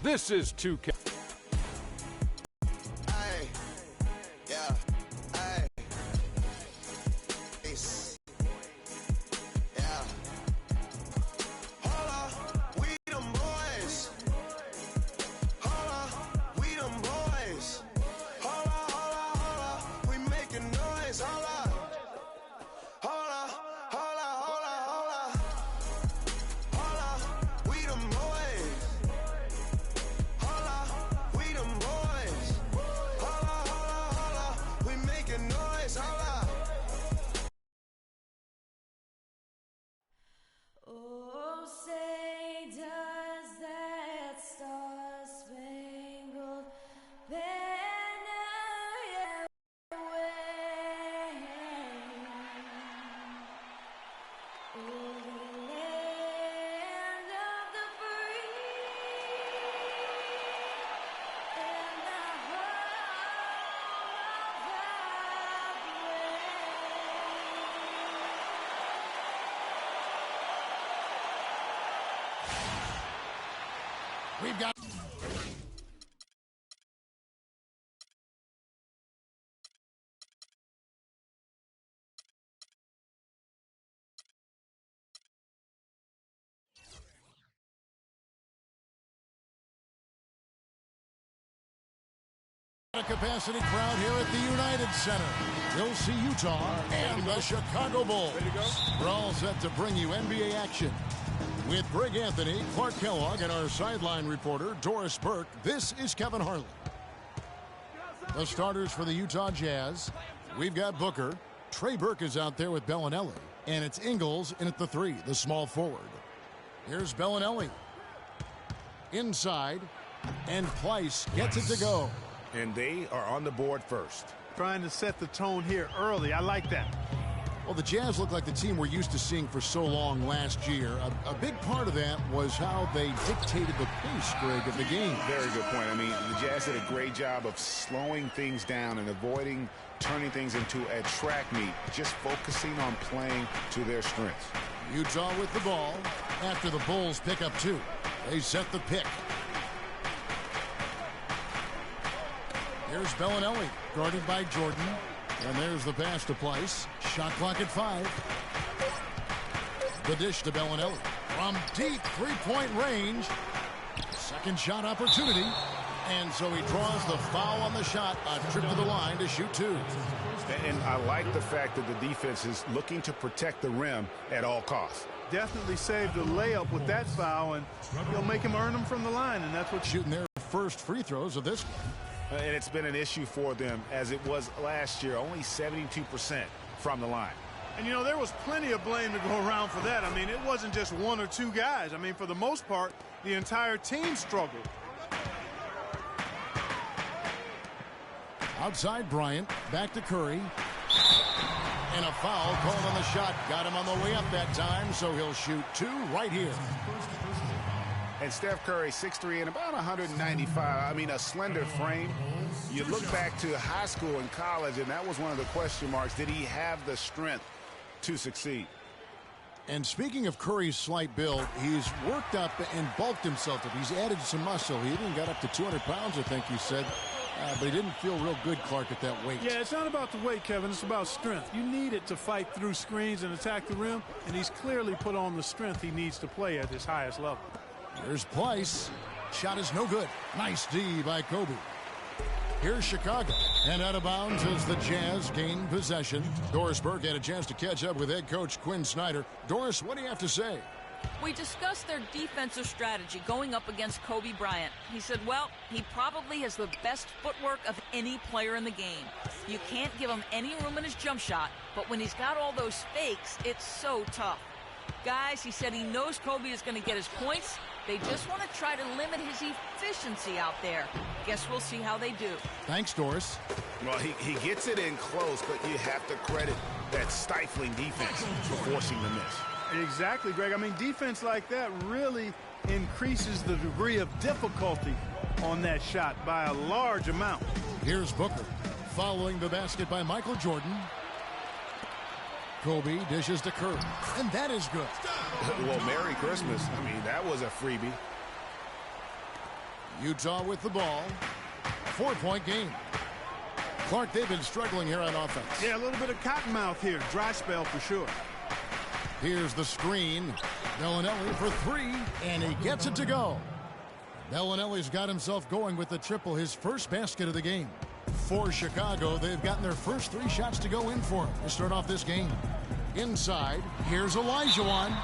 This is 2K. Hey, yeah, hey, peace. Yeah. Holla, we them boys. Holla, we them boys. Holla, holla, holla, we making noise. Holla, holla, holla, holla, holla. Holla, we them boys. Holla, we them boys. Holla, holla, holla, we making noise. Holla. Oh, say does that star-spangled banner yet wave over the land of the free and the home of the brave. We've got a capacity crowd here at the United Center. We'll see Utah and the Chicago Bulls. We're all set to bring you NBA action. With Greg Anthony, Clark Kellogg, and our sideline reporter, Doris Burke, this is Kevin Harlan. The starters for the Utah Jazz. We've got Booker. Trey Burke is out there with Bellinelli. And it's Ingles in at the 3, the small forward. Here's Bellinelli. Inside. And Pleiss gets it to go. And they are on the board first. Trying to set the tone here early. I like that. Well, the Jazz look like the team we're used to seeing for so long last year. A big part of that was how they dictated the pace, Greg, of the game. Very good point. I mean, the Jazz did a great job of slowing things down and avoiding turning things into a track meet, just focusing on playing to their strengths. Utah with the ball after the Bulls pick up 2. They set the pick. Here's Bellinelli, guarded by Jordan. And there's the pass to Pleiss. Shot clock at 5. The dish to Bellinelli. From deep three-point range. Second shot opportunity. And so he draws the foul on the shot. A trip to the line to shoot 2. And I like the fact that the defense is looking to protect the rim at all costs. Definitely saved the layup with that foul, and he'll make him earn them from the line, and that's what shooting their first free throws of this one. And it's been an issue for them as it was last year, only 72% from the line. And, you know, there was plenty of blame to go around for that. I mean, it wasn't just 1 or 2 guys. I mean, for the most part, the entire team struggled. Outside Bryant, back to Curry. And a foul called on the shot. Got him on the way up that time, so he'll shoot 2 right here. And Steph Curry, 6'3" and about 195. I mean, a slender frame. You look back to high school and college, and that was one of the question marks. Did he have the strength to succeed? And speaking of Curry's slight build, he's worked up and bulked himself up. He's added some muscle. He even got up to 200 pounds, I think he said. But he didn't feel real good, Clark, at that weight. Yeah, it's not about the weight, Kevin. It's about strength. You need it to fight through screens and attack the rim, and he's clearly put on the strength he needs to play at his highest level. Here's Pleiss. Shot is no good. Nice D by Kobe. Here's Chicago. And out of bounds as the Jazz gain possession. Doris Burke had a chance to catch up with head coach Quinn Snyder. Doris, what do you have to say? We discussed their defensive strategy going up against Kobe Bryant. He said, well, he probably has the best footwork of any player in the game. You can't give him any room in his jump shot, but when he's got all those fakes, it's so tough. Guys, he said he knows Kobe is going to get his points. They just want to try to limit his efficiency out there. Guess we'll see how they do. Thanks, Doris. Well, he gets it in close, but you have to credit that stifling defense for forcing the miss. Exactly, Greg. I mean, defense like that really increases the degree of difficulty on that shot by a large amount. Here's Booker. Following the basket by Michael Jordan. Kobe dishes to Curry. And that is good. Well, Merry Christmas. I mean, that was a freebie. Utah with the ball. 4-point game. Clark, they've been struggling here on offense. Yeah, a little bit of cottonmouth here. Dry spell for sure. Here's the screen. Bellinelli for three, and he gets it to go. Bellinelli's got himself going with the triple, his first basket of the game. For Chicago, they've gotten their first 3 shots to go in for him to start off this game. Inside, here's Olajuwon.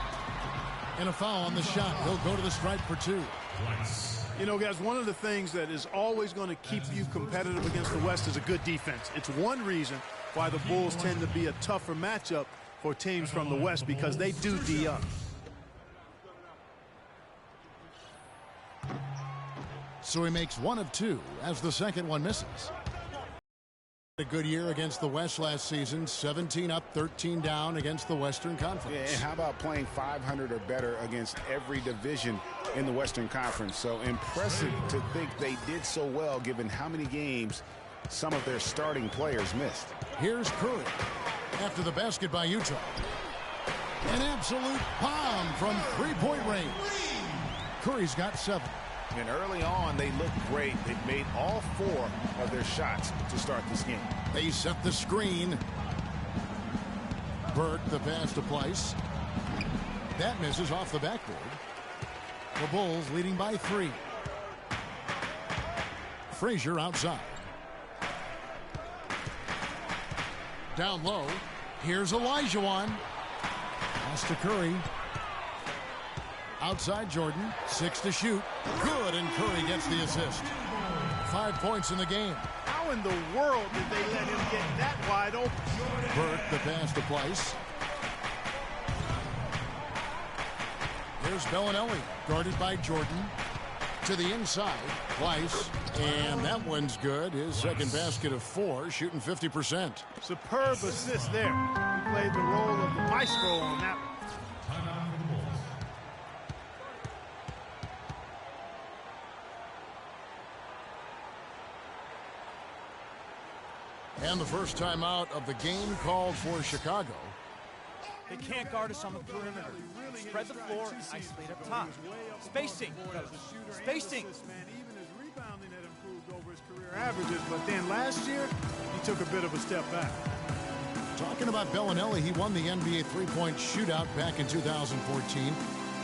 And a foul on the shot. He'll go to the stripe for 2. You know, guys, one of the things that is always going to keep you competitive against the West is a good defense. It's one reason why the Bulls tend to be a tougher matchup for teams from the West, because they do D up. So he makes 1 of 2 as the second one misses. A good year against the West last season. 17 up, 13 down against the Western Conference. Yeah, and how about playing 500 or better against every division in the Western Conference? So impressive to think they did so well given how many games some of their starting players missed. Here's Curry after the basket by Utah. An absolute bomb from 3-point range. Curry's got 7. And early on, they looked great. They made all 4 of their shots to start this game. They set the screen. Burke, the pass to Pleiss. That misses off the backboard. The Bulls leading by 3. Frazier outside. Down low. Here's Olajuwon. Pass to Curry. Outside Jordan, 6 to shoot. Good, and Curry gets the assist. 5 points in the game. How in the world did they let him get that wide open? Burke, the pass to Pleiss. Here's Bellinelli, guarded by Jordan. To the inside, Pleiss, and that one's good. His second basket of 4, shooting 50%. Superb assist there. He played the role of the maestro on that one. And the first timeout of the game called for Chicago. They can't guard us on the perimeter. Spread the floor and isolate up top. Spacing. Spacing. Even his rebounding had improved over his career averages, but then last year, he took a bit of a step back. Talking about Bellinelli, he won the NBA three-point shootout back in 2014.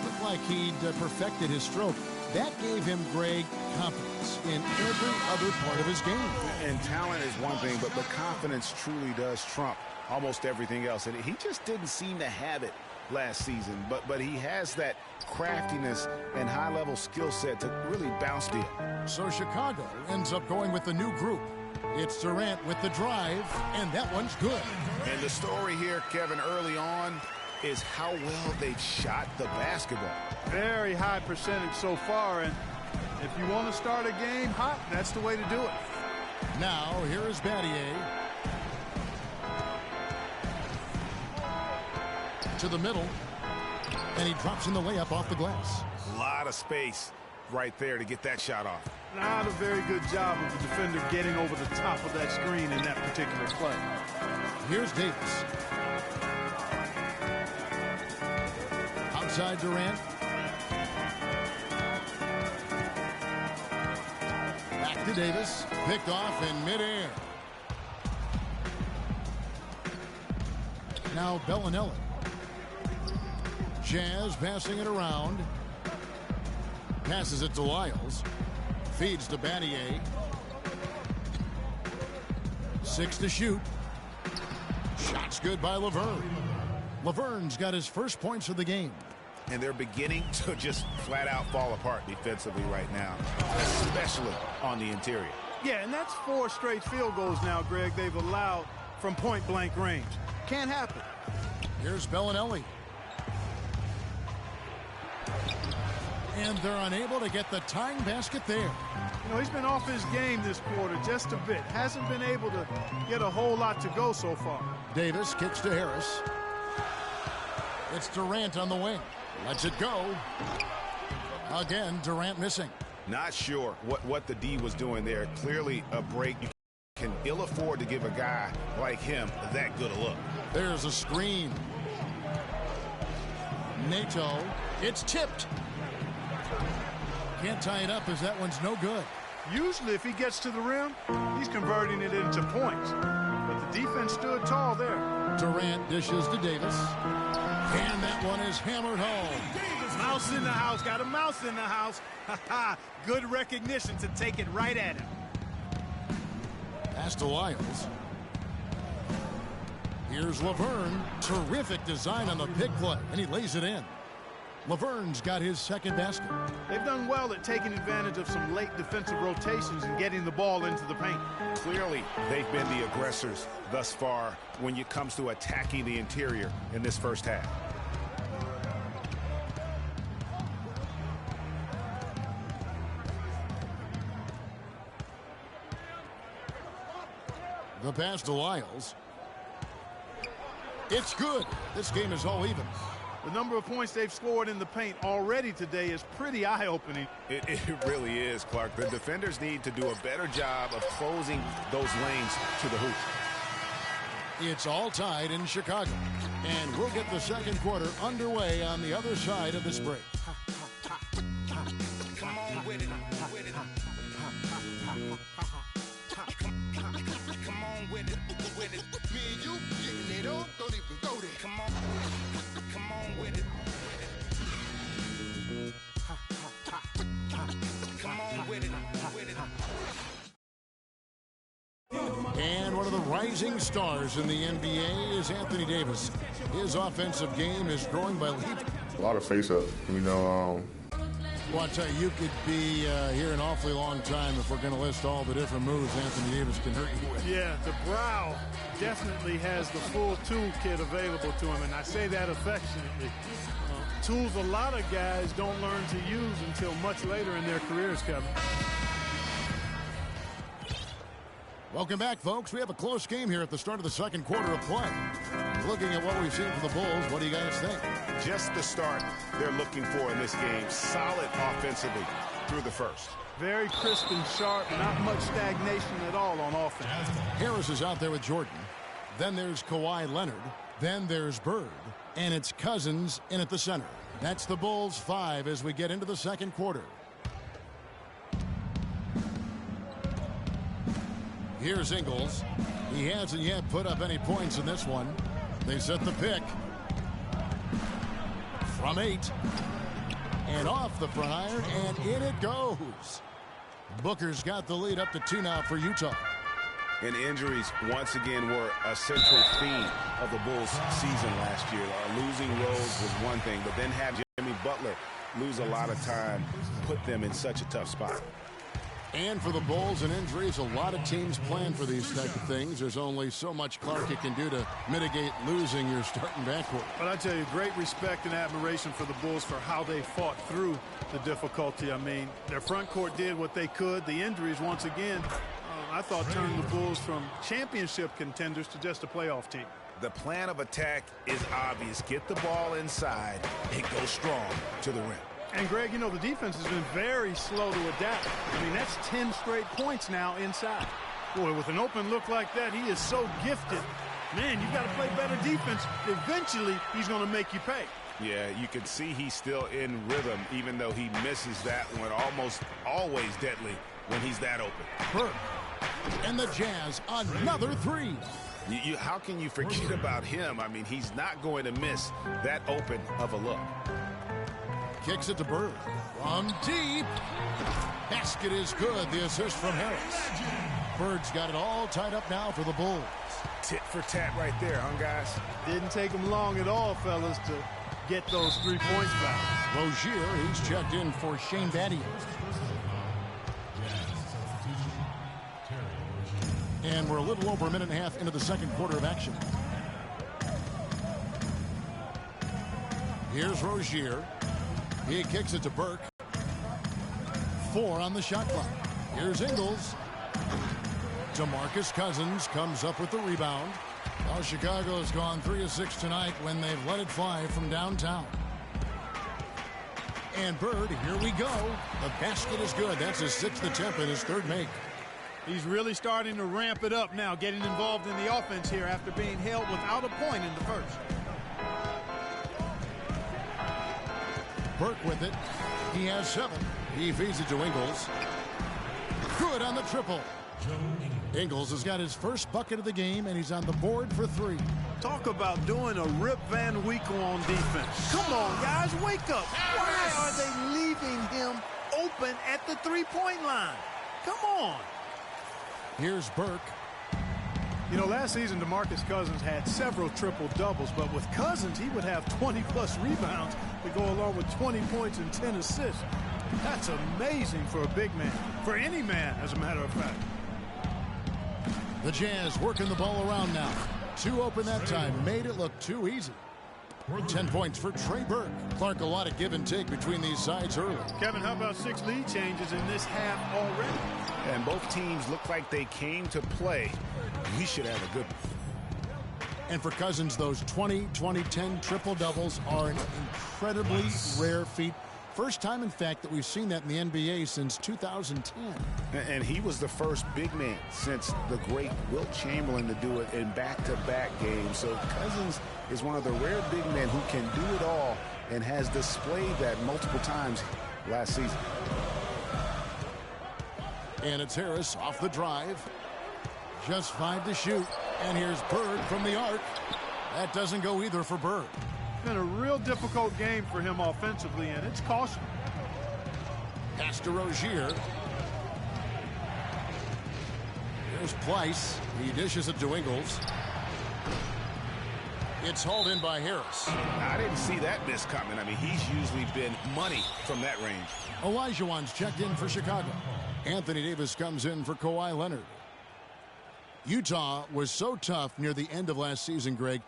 Looked like he'd perfected his stroke. That gave him, Greg, confidence in every other part of his game. And talent is one thing, but confidence truly does trump almost everything else. And he just didn't seem to have it last season. But he has that craftiness and high-level skill set to really bounce deep. So Chicago ends up going with the new group. It's Durant with the drive, and that one's good. And the story here, Kevin, early on is how well they've shot the basketball. Very high percentage so far, and if you want to start a game hot, that's the way to do it. Now, here is Battier. To the middle, and he drops in the layup off the glass. A lot of space right there to get that shot off. Not a very good job of the defender getting over the top of that screen in that particular play. Here's Davis. Outside Durant. Back to Davis. Picked off in midair. Now Bellinelli. Jazz passing it around. Passes it to Lyles. Feeds to Battier. 6 to shoot. Shot's good by Laverne. Laverne's got his first points of the game. And they're beginning to just flat out fall apart defensively right now, especially on the interior. Yeah, and that's 4 straight field goals now, Greg, they've allowed from point-blank range. Can't happen. Here's Bellinelli. And they're unable to get the tying basket there. You know, he's been off his game this quarter just a bit. Hasn't been able to get a whole lot to go so far. Davis kicks to Harris. It's Durant on the wing. Lets it go. Again, Durant missing. Not sure what the D was doing there. Clearly a break. You can ill afford to give a guy like him that good a look. There's a screen. Nato. It's tipped. Can't tie it up as that one's no good. Usually if he gets to the rim, he's converting it into points. But the defense stood tall there. Durant dishes to Davis. And that one is hammered home. Mouse in the house. Got a mouse in the house. Good recognition to take it right at him. Pass to Lyles. Here's Laverne. Terrific design on the pick play, and he lays it in. Laverne's got his second basket. They've done well at taking advantage of some late defensive rotations and getting the ball into the paint. Clearly, they've been the aggressors thus far when it comes to attacking the interior in this first half. The pass to Lyles. It's good. This game is all even. The number of points they've scored in the paint already today is pretty eye-opening. It really is, Clark. The defenders need to do a better job of closing those lanes to the hoop. It's all tied in Chicago. And we'll get the second quarter underway on the other side of this break. Come on with it, with it. Come on with it, with it. Me and you getting it on, don't even go there. Come on with it. Come on with it, with it. And one of the rising stars in the NBA is Anthony Davis. His offensive game is growing by leaps. A lot of face-up, you know. Well, I tell you could be here an awfully long time if we're going to list all the different moves Anthony Davis can hurt you with. Yeah, the brow definitely has the full toolkit available to him, and I say that affectionately. Tools a lot of guys don't learn to use until much later in their careers, Kevin. Welcome back, folks. We have a close game here at the start of the second quarter of play. Looking at what we've seen from the Bulls, what do you guys think? Just the start they're looking for in this game. Solid offensively through the first. Very crisp and sharp, not much stagnation at all on offense. Harris is out there with Jordan. Then there's Kawhi Leonard. Then there's Bird. And it's Cousins in at the center. That's the Bulls 5 as we get into the second quarter. Here's Ingles. He hasn't yet put up any points in this one. They set the pick. From 8. And off the front iron, and in it goes. Booker's got the lead up to 2 now for Utah. And injuries, once again, were a central theme of the Bulls' season last year. Losing Rose was one thing, but then have Jimmy Butler lose a lot of time, put them in such a tough spot. And for the Bulls and injuries, a lot of teams plan for these type of things. There's only so much Clark can do to mitigate losing your starting backcourt. But I tell you, great respect and admiration for the Bulls for how they fought through the difficulty. I mean, their front court did what they could. The injuries, once again, I thought turned the Bulls from championship contenders to just a playoff team. The plan of attack is obvious. Get the ball inside and go strong to the rim. And, Greg, you know, the defense has been very slow to adapt. I mean, that's 10 straight points now inside. Boy, with an open look like that, he is so gifted. Man, you've got to play better defense. Eventually, he's going to make you pay. Yeah, you can see he's still in rhythm, even though he misses that one. Almost always deadly when he's that open. Burke. And the Jazz, another 3. How can you forget about him? I mean, he's not going to miss that open of a look. Kicks it to Bird. From deep. Basket is good. The assist from Harris. Bird's got it all tied up now for the Bulls. Tit for tat right there, huh, guys? Didn't take him long at all, fellas, to get those 3 points back. Rozier, he's checked in for Shane Battier. And we're a little over a minute and a half into the second quarter of action. Here's Rozier. He kicks it to Burke. 4 on the shot clock. Here's Ingles. DeMarcus Cousins comes up with the rebound. Well, Chicago has gone 3 of 6 tonight when they've let it fly from downtown. And Bird, here we go. The basket is good. That's his 6th attempt and his 3rd make. He's really starting to ramp it up now, getting involved in the offense here after being held without a point in the first. Burke with it. He has 7. He feeds it to Ingles. Good on the triple. Ingles has got his first bucket of the game, and he's on the board for 3. Talk about doing a Rip Van Winkle on defense. Come on, guys, wake up. Why are they leaving him open at the three-point line? Come on. Here's Burke. You know, last season, DeMarcus Cousins had several triple-doubles, but with Cousins, he would have 20-plus rebounds to go along with 20 points and 10 assists. That's amazing for a big man, for any man, as a matter of fact. The Jazz working the ball around now. 2 open that time. Made it look too easy. 10 points for Trey Burke. Clark, a lot of give and take between these sides early. Kevin, how about 6 lead changes in this half already? And both teams look like they came to play. We should have a good one. And for Cousins, those 20, 20, 10 triple-doubles are an incredibly rare feat. First time, in fact, that we've seen that in the NBA since 2010. And he was the first big man since the great Wilt Chamberlain to do it in back-to-back games. So Cousins is one of the rare big men who can do it all and has displayed that multiple times last season. And it's Harris off the drive. Just 5 to shoot. And here's Bird from the arc. That doesn't go either for Bird. Been a real difficult game for him offensively, and it's costly. Pass to Rozier. Here's Pleiss. He dishes it to Ingles. It's hauled in by Harris. I didn't see that miss coming. I mean, he's usually been money from that range. Olajuwon's checked in for Chicago. Anthony Davis comes in for Kawhi Leonard. Utah was so tough near the end of last season, Greg.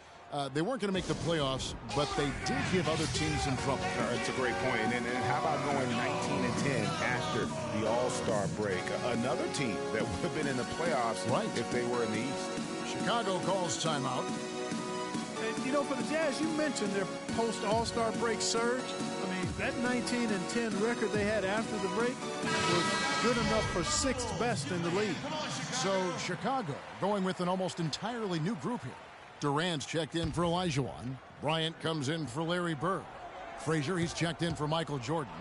They weren't going to make the playoffs, but they did give other teams some trouble. That's a great point. And how about going 19-10 after the All-Star break? Another team that would have been in the playoffs if they were in the East. Chicago calls timeout. And, you know, for the Jazz, you mentioned their post-All-Star break surge. I mean, that 19-10 record they had after the break was good enough for 6th best in the league. So Chicago going with an almost entirely new group here. Durant's checked in for Olajuwon. Bryant comes in for Larry Bird. Frazier, he's checked in for Michael Jordan.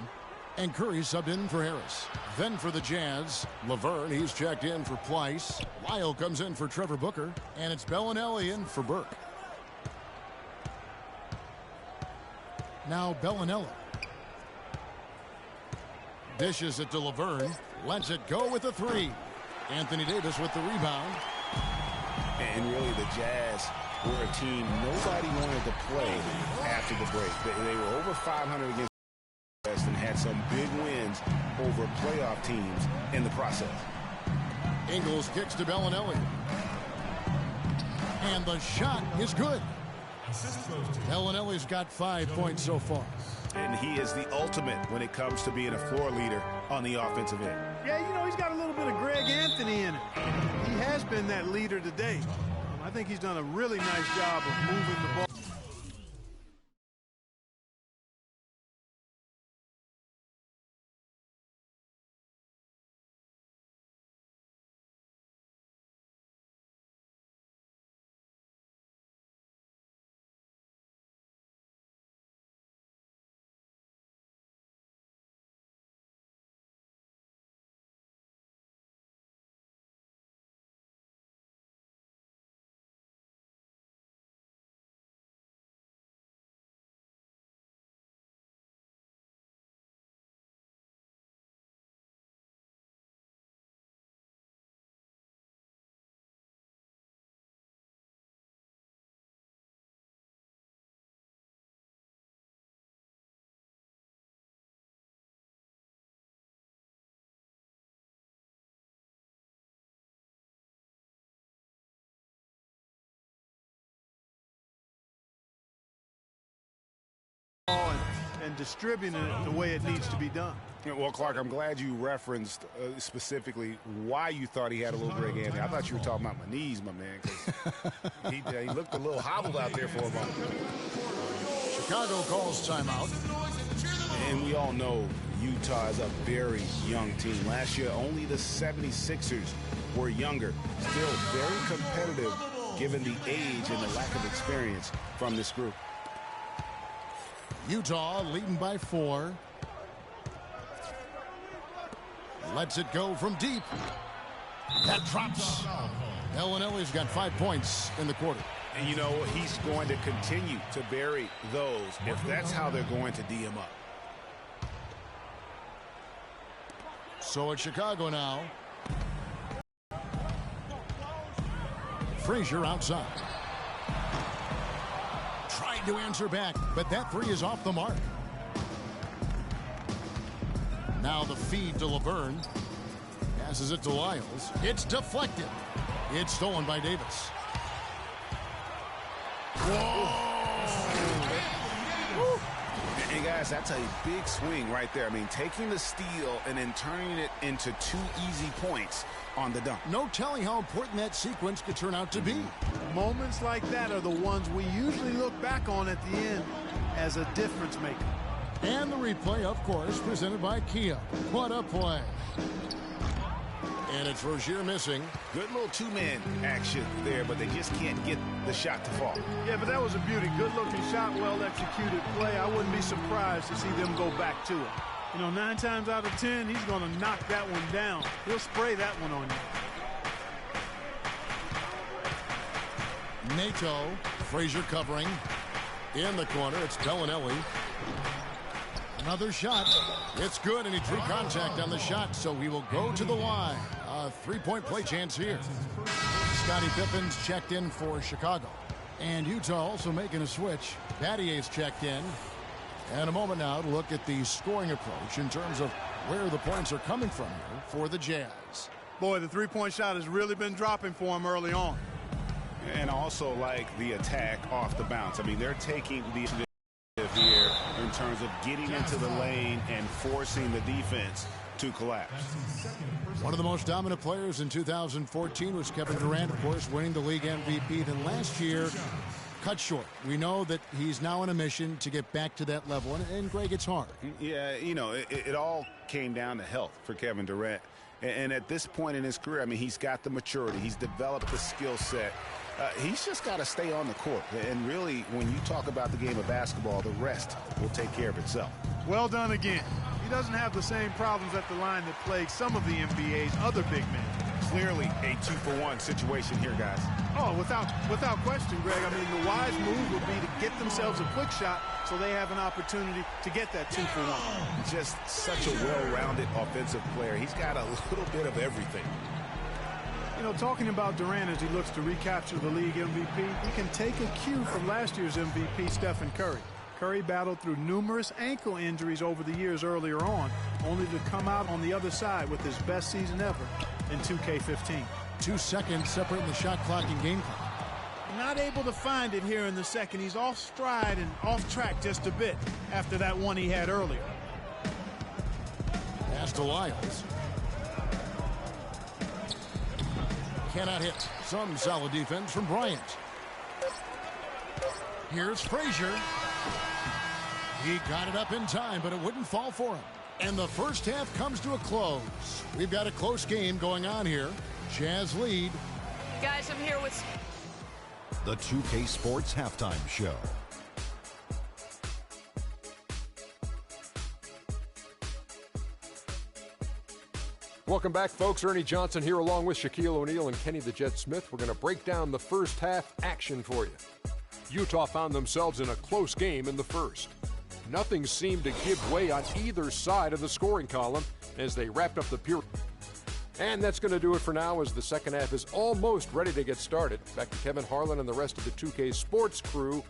And Curry subbed in for Harris. Then for the Jazz, Laverne, he's checked in for Pleiss. Lyle comes in for Trevor Booker. And it's Bellinelli in for Burke. Now Bellinelli. Dishes it to Laverne. Lets it go with a 3. Anthony Davis with the rebound. And really the Jazz were a team nobody wanted to play after the break. They were over 500 against the West and had some big wins over playoff teams in the process. Ingles kicks to Bellinelli. And the shot is good. Bellinelli's got 5 points so far. And he is the ultimate when it comes to being a floor leader on the offensive end. Yeah, you know, he's got a little bit of Greg Anthony in it. He has been that leader today. I think he's done a really nice job of moving the ball. And distributing it the way it needs to be done. Well, Clark, I'm glad you referenced specifically why you thought he had a little Greg Anthony. I thought you were talking about my knees, my man, because he looked a little hobbled out there for a moment. Chicago calls timeout. And we all know Utah is a very young team. Last year, only the 76ers were younger. Still very competitive given the age and the lack of experience from this group. Utah leading by 4. Lets it go from deep. That drops. Bellinelli's got 5 points in the quarter. And you know, he's going to continue to bury those if that's how they're going to D him up. So it's Chicago now. Frazier outside. Tried to answer back, but that three is off the mark. Now the feed to Laverne. Passes it to Lyles. It's deflected. It's stolen by Davis. Whoa! And guys, that's a big swing right there. I mean, taking the steal and then turning it into 2 easy points on the dunk. No telling how important that sequence could turn out to be. Moments like that are the ones we usually look back on at the end as a difference maker. And the replay, of course, presented by Kia. What a play. And it's Rozier missing. Good little two-man action there, but they just can't get the shot to fall. Yeah, but that was a beauty. Good-looking shot, well-executed play. I wouldn't be surprised to see them go back to it. You know, 9 times out of 10, he's going to knock that one down. He'll spray that one on you. Nato, Frazier covering. In the corner, it's Bellinelli. Another shot. It's good, and he drew contact on the shot, so he will go to the line. A 3-point play chance here. Scottie Pippen's checked in for Chicago. And Utah also making a switch. Battier's checked in. And a moment now to look at the scoring approach in terms of where the points are coming from here for the Jazz. Boy, the three-point shot has really been dropping for him early on. And also like the attack off the bounce. I mean, they're taking the initiative here in terms of getting into the lane and forcing the defense to collapse. One of the most dominant players in 2014 was Kevin Durant, of course, winning the league MVP. Then last year, cut short. We know that he's now on a mission to get back to that level, and Greg, it's hard. Yeah, you know, it all came down to health for Kevin Durant. And at this point in his career, I mean, he's got the maturity. He's developed the skill set. He's just got to stay on the court. And really, when you talk about the game of basketball, the rest will take care of itself. Well done again. He doesn't have the same problems at the line that plague some of the NBA's other big men. Clearly a 2-for-1 situation here, guys. Oh, without question, Greg. I mean, the wise move would be to get themselves a quick shot so they have an opportunity to get that 2-for-1. Just such a well-rounded offensive player. He's got a little bit of everything. You know, talking about Durant as he looks to recapture the league MVP, he can take a cue from last year's MVP, Stephen Curry. Curry battled through numerous ankle injuries over the years earlier on, only to come out on the other side with his best season ever in 2K15. 2 seconds separating the shot clock and game clock. Not able to find it here in the second. He's off stride and off track just a bit after that one he had earlier. Pass to Lyles. Cannot hit. Some solid defense from Bryant. Here's Frazier. He got it up in time, but it wouldn't fall for him. And the first half comes to a close. We've got a close game going on here. Jazz lead. Guys, I'm here with The 2K Sports Halftime Show. Welcome back, folks. Ernie Johnson here along with Shaquille O'Neal and Kenny the Jet Smith. We're going to break down the first half action for you. Utah found themselves in a close game in the first. Nothing seemed to give way on either side of the scoring column as they wrapped up the period. And that's going to do it for now as the second half is almost ready to get started. Back to Kevin Harlan and the rest of the 2K Sports crew.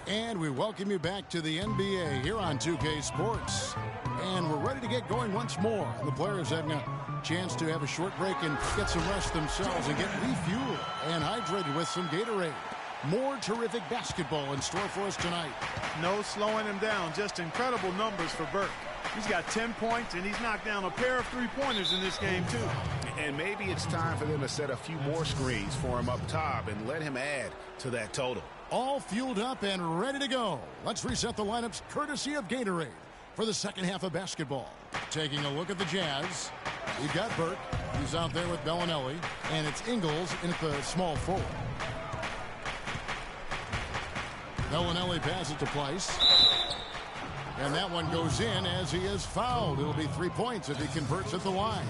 And we welcome you back to the NBA here on 2K Sports. And we're ready to get going once more. The players having a chance to have a short break and get some rest themselves and get refueled and hydrated with some Gatorade. More terrific basketball in store for us tonight. No slowing him down. Just incredible numbers for Burke. He's got 10 points, and he's knocked down a pair of three-pointers in this game, too. And maybe it's time for them to set a few more screens for him up top and let him add to that total. All fueled up and ready to go. Let's reset the lineups courtesy of Gatorade for the second half of basketball. Taking a look at the Jazz. We've got Burke. He's out there with Bellinelli, and it's Ingles in at the small forward. Bellinelli passes to Pleiss. And that one goes in as he is fouled. It'll be 3 points if he converts at the line.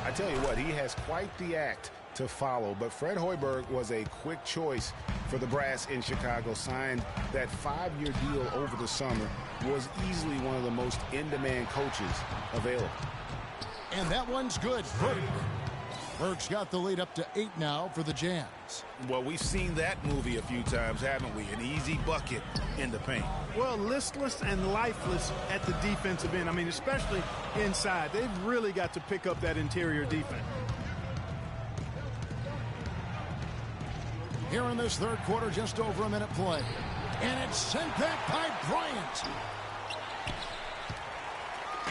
I tell you what, he has quite the act to follow, but Fred Hoiberg was a quick choice for the brass in Chicago. Signed that 5-year deal over the summer, was easily one of the most in-demand coaches available. And that one's good. Burke's got the lead up to 8 now for the Jazz. Well, we've seen that movie a few times, haven't we? An easy bucket in the paint. Well, listless and lifeless at the defensive end. I mean, especially inside. They've really got to pick up that interior defense. Here in this third quarter, just over a minute play. And it's sent back by Bryant.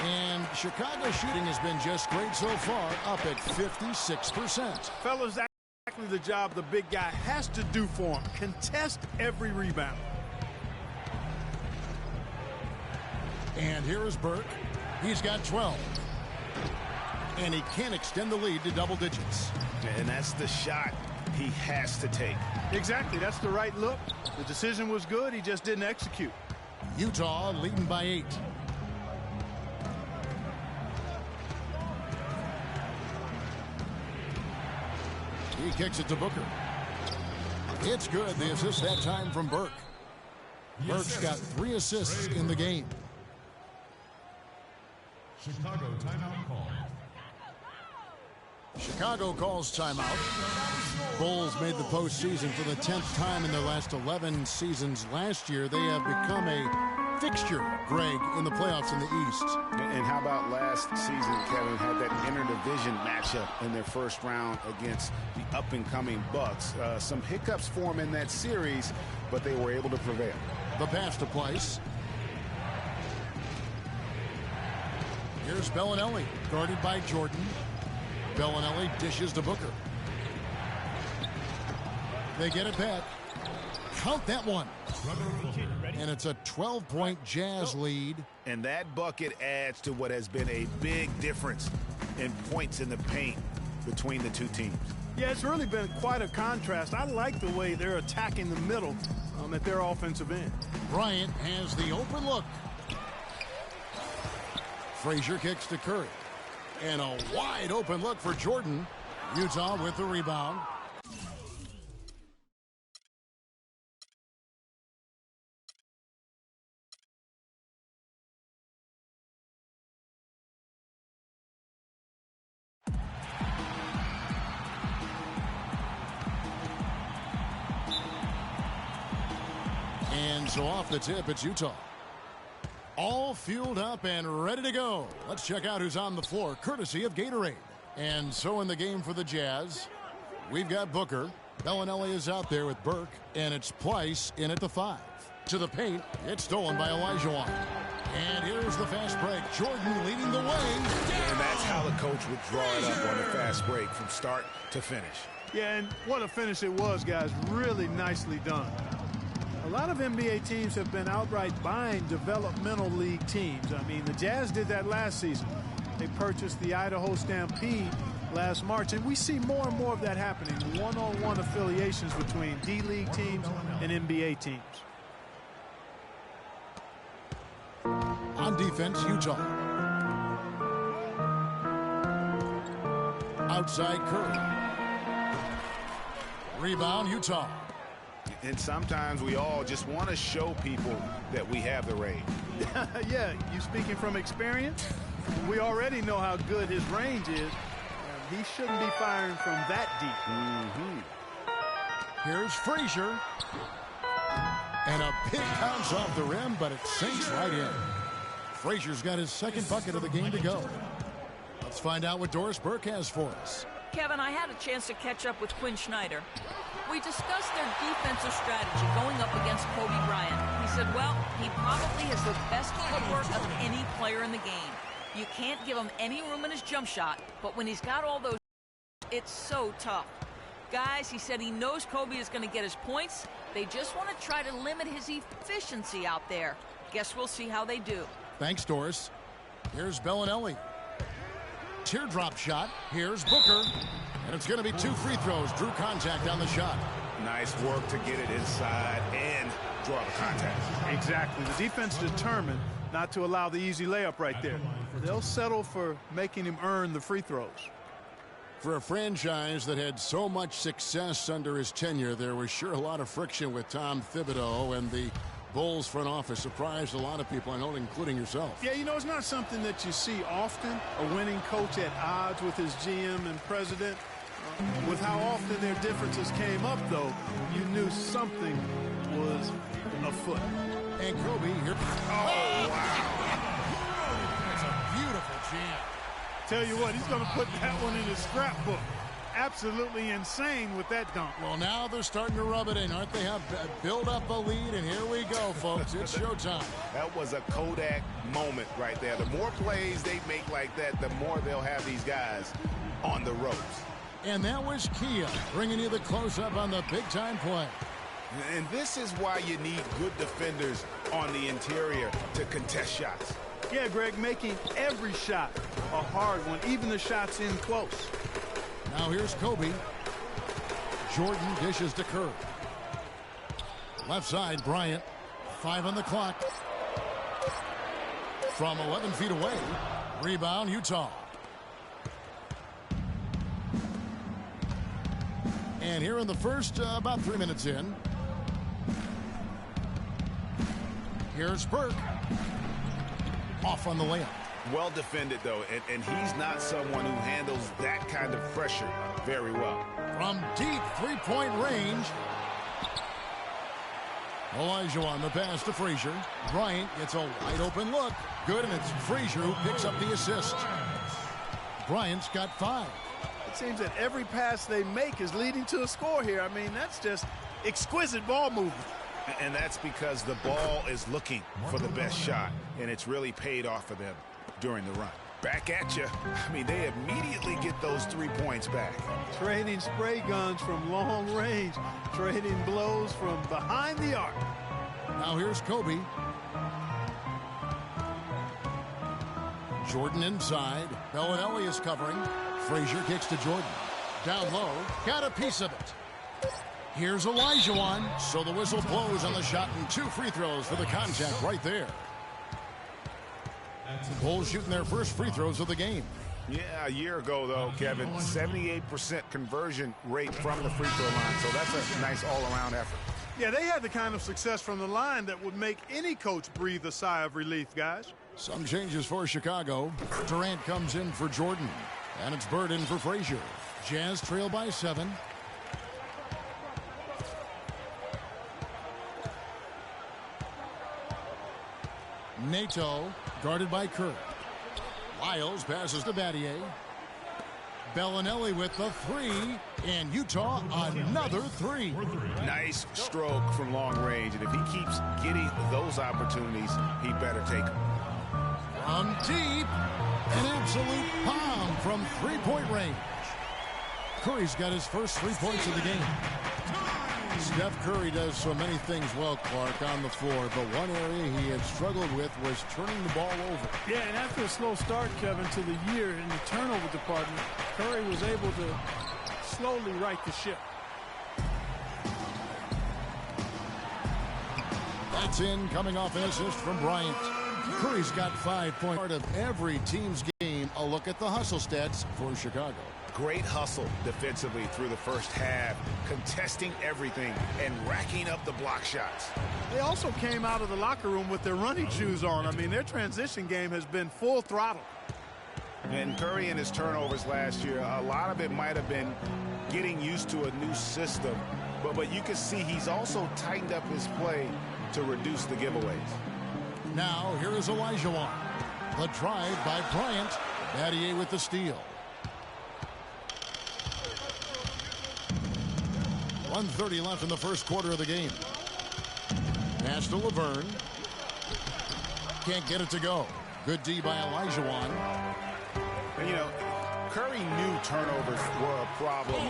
And Chicago's shooting has been just great so far, up at 56%. Fellas, that's exactly the job the big guy has to do for him. Contest every rebound. And here is Burke. He's got 12. And he can't extend the lead to double digits. And that's the shot he has to take. Exactly. That's the right look. The decision was good. He just didn't execute. Utah leading by 8. He kicks it to Booker. It's good. The assist that time from Burke. Burke's got 3 assists in the game. Chicago timeout call. Chicago calls timeout. Bulls made the postseason for the 10th time in their last 11 seasons. Last year, they have become a fixture, Greg, in the playoffs in the East. And how about last season, Kevin, had that interdivision matchup in their first round against the up-and-coming Bucks. Some hiccups for them in that series, but they were able to prevail. The pass to Pleiss. Here's Bellinelli, guarded by Jordan. Bellinelli dishes to Booker. They get it back. Count that one. And it's a 12-point Jazz lead. And that bucket adds to what has been a big difference in points in the paint between the two teams. Yeah, it's really been quite a contrast. I like the way they're attacking the middle at their offensive end. Bryant has the open look. Frazier kicks to Curry. And a wide open look for Jordan. Utah with the rebound. And so off the tip, it's Utah. All fueled up and ready to go. Let's check out who's on the floor, courtesy of Gatorade. And so in the game for the Jazz, we've got Booker. Bellinelli is out there with Burke, and it's Pleiss in at the 5. To the paint, it's stolen by Olajuwon. And here's the fast break. Jordan leading the way. And that's how the coach would draw it up on the fast break from start to finish. Yeah, and what a finish it was, guys. Really nicely done. A lot of NBA teams have been outright buying developmental league teams. I mean, the Jazz did that last season. They purchased the Idaho Stampede last March, and we see more and more of that happening. One-on-one affiliations between D-League teams and NBA teams. On defense, Utah. Outside Curry. Rebound, Utah. And sometimes we all just want to show people that we have the range. Yeah, you speaking from experience? We already know how good his range is. He shouldn't be firing from that deep. Here's Frazier. And a big bounce off the rim, but it sinks right in. Frazier's got his second bucket of the game to go. Let's find out what Doris Burke has for us. Kevin, I had a chance to catch up with Quinn Snyder. We discussed their defensive strategy going up against Kobe Bryant. He said, well, he probably has the best footwork of any player in the game. You can't give him any room in his jump shot, but when he's got all those, it's so tough. Guys, he said he knows Kobe is going to get his points. They just want to try to limit his efficiency out there. Guess we'll see how they do. Thanks, Doris. Here's Bellinelli. Teardrop shot. Here's Booker. And it's going to be 2 free throws. Drew contact on the shot. Nice work to get it inside and draw the contact. Exactly. The defense determined not to allow the easy layup right there. They'll settle for making him earn the free throws. For a franchise that had so much success under his tenure, there was sure a lot of friction with Tom Thibodeau, and the Bulls front office surprised a lot of people, I know, including yourself. Yeah, you know, it's not something that you see often, a winning coach at odds with his GM and president. With how often their differences came up, though, you knew something was afoot. And Kobe here. Oh, wow. That's a beautiful jam. Tell you what, he's going to put that one in his scrapbook. Absolutely insane with that dunk. Well, now they're starting to rub it in, aren't they? Have build up a lead, and here we go, folks. It's showtime. That was a Kodak moment right there. The more plays they make like that, the more they'll have these guys on the ropes. And that was Kia bringing you the close-up on the big-time play. And this is why you need good defenders on the interior to contest shots. Yeah, Greg, making every shot a hard one, even the shots in close. Now here's Kobe. Jordan dishes to Kerr. Left side, Bryant. 5 on the clock. From 11 feet away. Rebound, Utah. And here in the first, about 3 minutes in. Here's Burke. Off on the layup. Well defended, though, and he's not someone who handles that kind of pressure very well. From deep three-point range. Olajuwon, the pass to Frazier. Bryant gets a wide-open look. Good, and it's Frazier who picks up the assist. Bryant's got 5. It seems that every pass they make is leading to a score here. I mean, that's just exquisite ball movement. And that's because the ball is looking for the best shot, and it's really paid off for them during the run. Back at you. I mean, they immediately get those 3 points back. Trading spray guns from long range, trading blows from behind the arc. Now here's Kobe. Jordan inside. Bellinelli is covering. Frazier kicks to Jordan. Down low. Got a piece of it. Here's Olajuwon. So the whistle blows on the shot, and 2 free throws for the contact right there. Bulls shooting their first free throws of the game. Yeah, a year ago, though, Kevin, 78% conversion rate from the free throw line. So that's a nice all-around effort. Yeah, they had the kind of success from the line that would make any coach breathe a sigh of relief, guys. Some changes for Chicago. Durant comes in for Jordan. And it's Bird in for Frazier. Jazz trail by 7. Nato guarded by Kerr. Lyles passes to Battier. Bellinelli with the 3, and Utah another 3. Nice stroke from long range, and if he keeps getting those opportunities, he better take them. From deep, an absolute bomb from 3-point range. Curry's got his first 3 points of the game. Steph Curry does so many things well, Clark, on the floor, but one area he had struggled with was turning the ball over. Yeah, and after a slow start, Kevin, to the year in the turnover department, Curry was able to slowly right the ship. That's in, coming off an assist from Bryant. Curry's got 5 points. Part of every team's game, a look at the hustle stats for Chicago. Great hustle defensively through the first half, contesting everything and racking up the block shots. They also came out of the locker room with their running shoes on. I mean, their transition game has been full throttle. And Curry and his turnovers last year, a lot of it might have been getting used to a new system. But you can see he's also tightened up his play to reduce the giveaways. Now, here is Olajuwon. The drive by Bryant. Battier with the steal. 1:30 left in the first quarter of the game. Pass to Laverne. Can't get it to go. Good D by Olajuwon. And, you know, Curry knew turnovers were a problem.